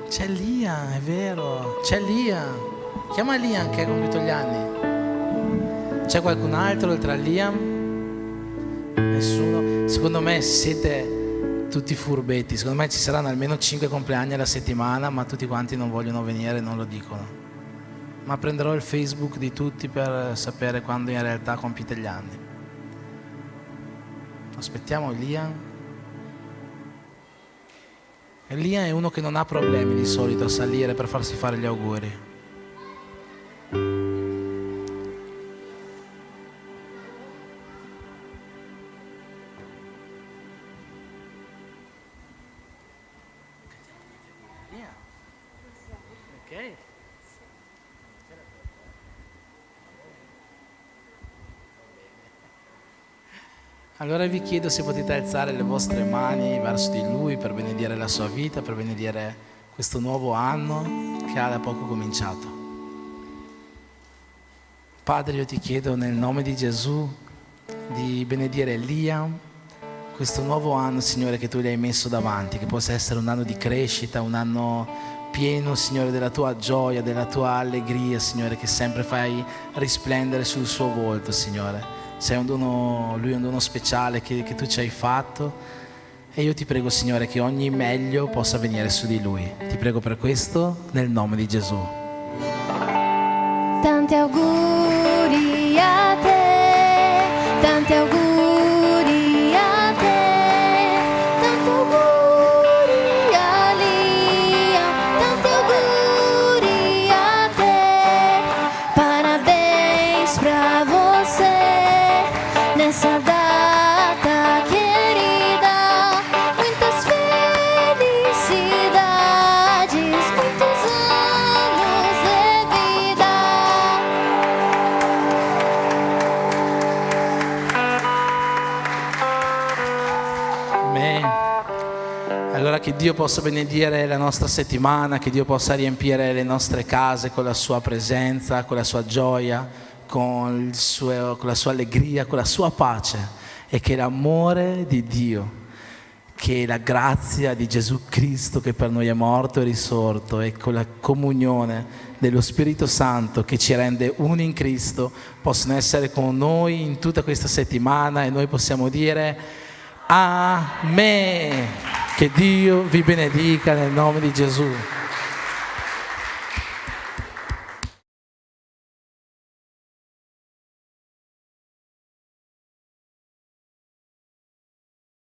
Speaker 1: C'è Lian, è vero, c'è Lian. Chiama Lian che ha compiuto gli anni. C'è qualcun altro oltre a Lian? Nessuno? Secondo me siete tutti furbetti. Secondo me ci saranno almeno 5 compleanni alla settimana, ma tutti quanti non vogliono venire e non lo dicono. Ma prenderò il Facebook di tutti per sapere quando in realtà compite gli anni. Aspettiamo Lian. E Lian è uno che non ha problemi di solito a salire per farsi fare gli auguri. Allora vi chiedo se potete alzare le vostre mani verso di Lui per benedire la sua vita, per benedire questo nuovo anno che ha da poco cominciato. Padre, io ti chiedo nel nome di Gesù di benedire Liam, questo nuovo anno, Signore, che tu gli hai messo davanti, che possa essere un anno di crescita, un anno pieno, Signore, della tua gioia, della tua allegria, Signore, che sempre fai risplendere sul suo volto, Signore. Sei un dono, lui è un dono speciale che tu ci hai fatto, e io ti prego, Signore, che ogni meglio possa venire su di lui. Ti prego per questo nel nome di Gesù.
Speaker 2: Tanti auguri a te, tanti auguri a te, tanti auguri a Liam, tanti auguri a te. Parabéns pra você nessa data querida, muitas felicidades, muitos anos de vida.
Speaker 1: Amen. Allora che Dio possa benedire la nostra settimana, che Dio possa riempire le nostre case con la sua presenza, con la sua gioia, con la sua allegria, con la sua pace, e che l'amore di Dio, che la grazia di Gesù Cristo che per noi è morto e risorto e con la comunione dello Spirito Santo che ci rende uni in Cristo possono essere con noi in tutta questa settimana e noi possiamo dire Amen. Che Dio vi benedica nel nome di Gesù.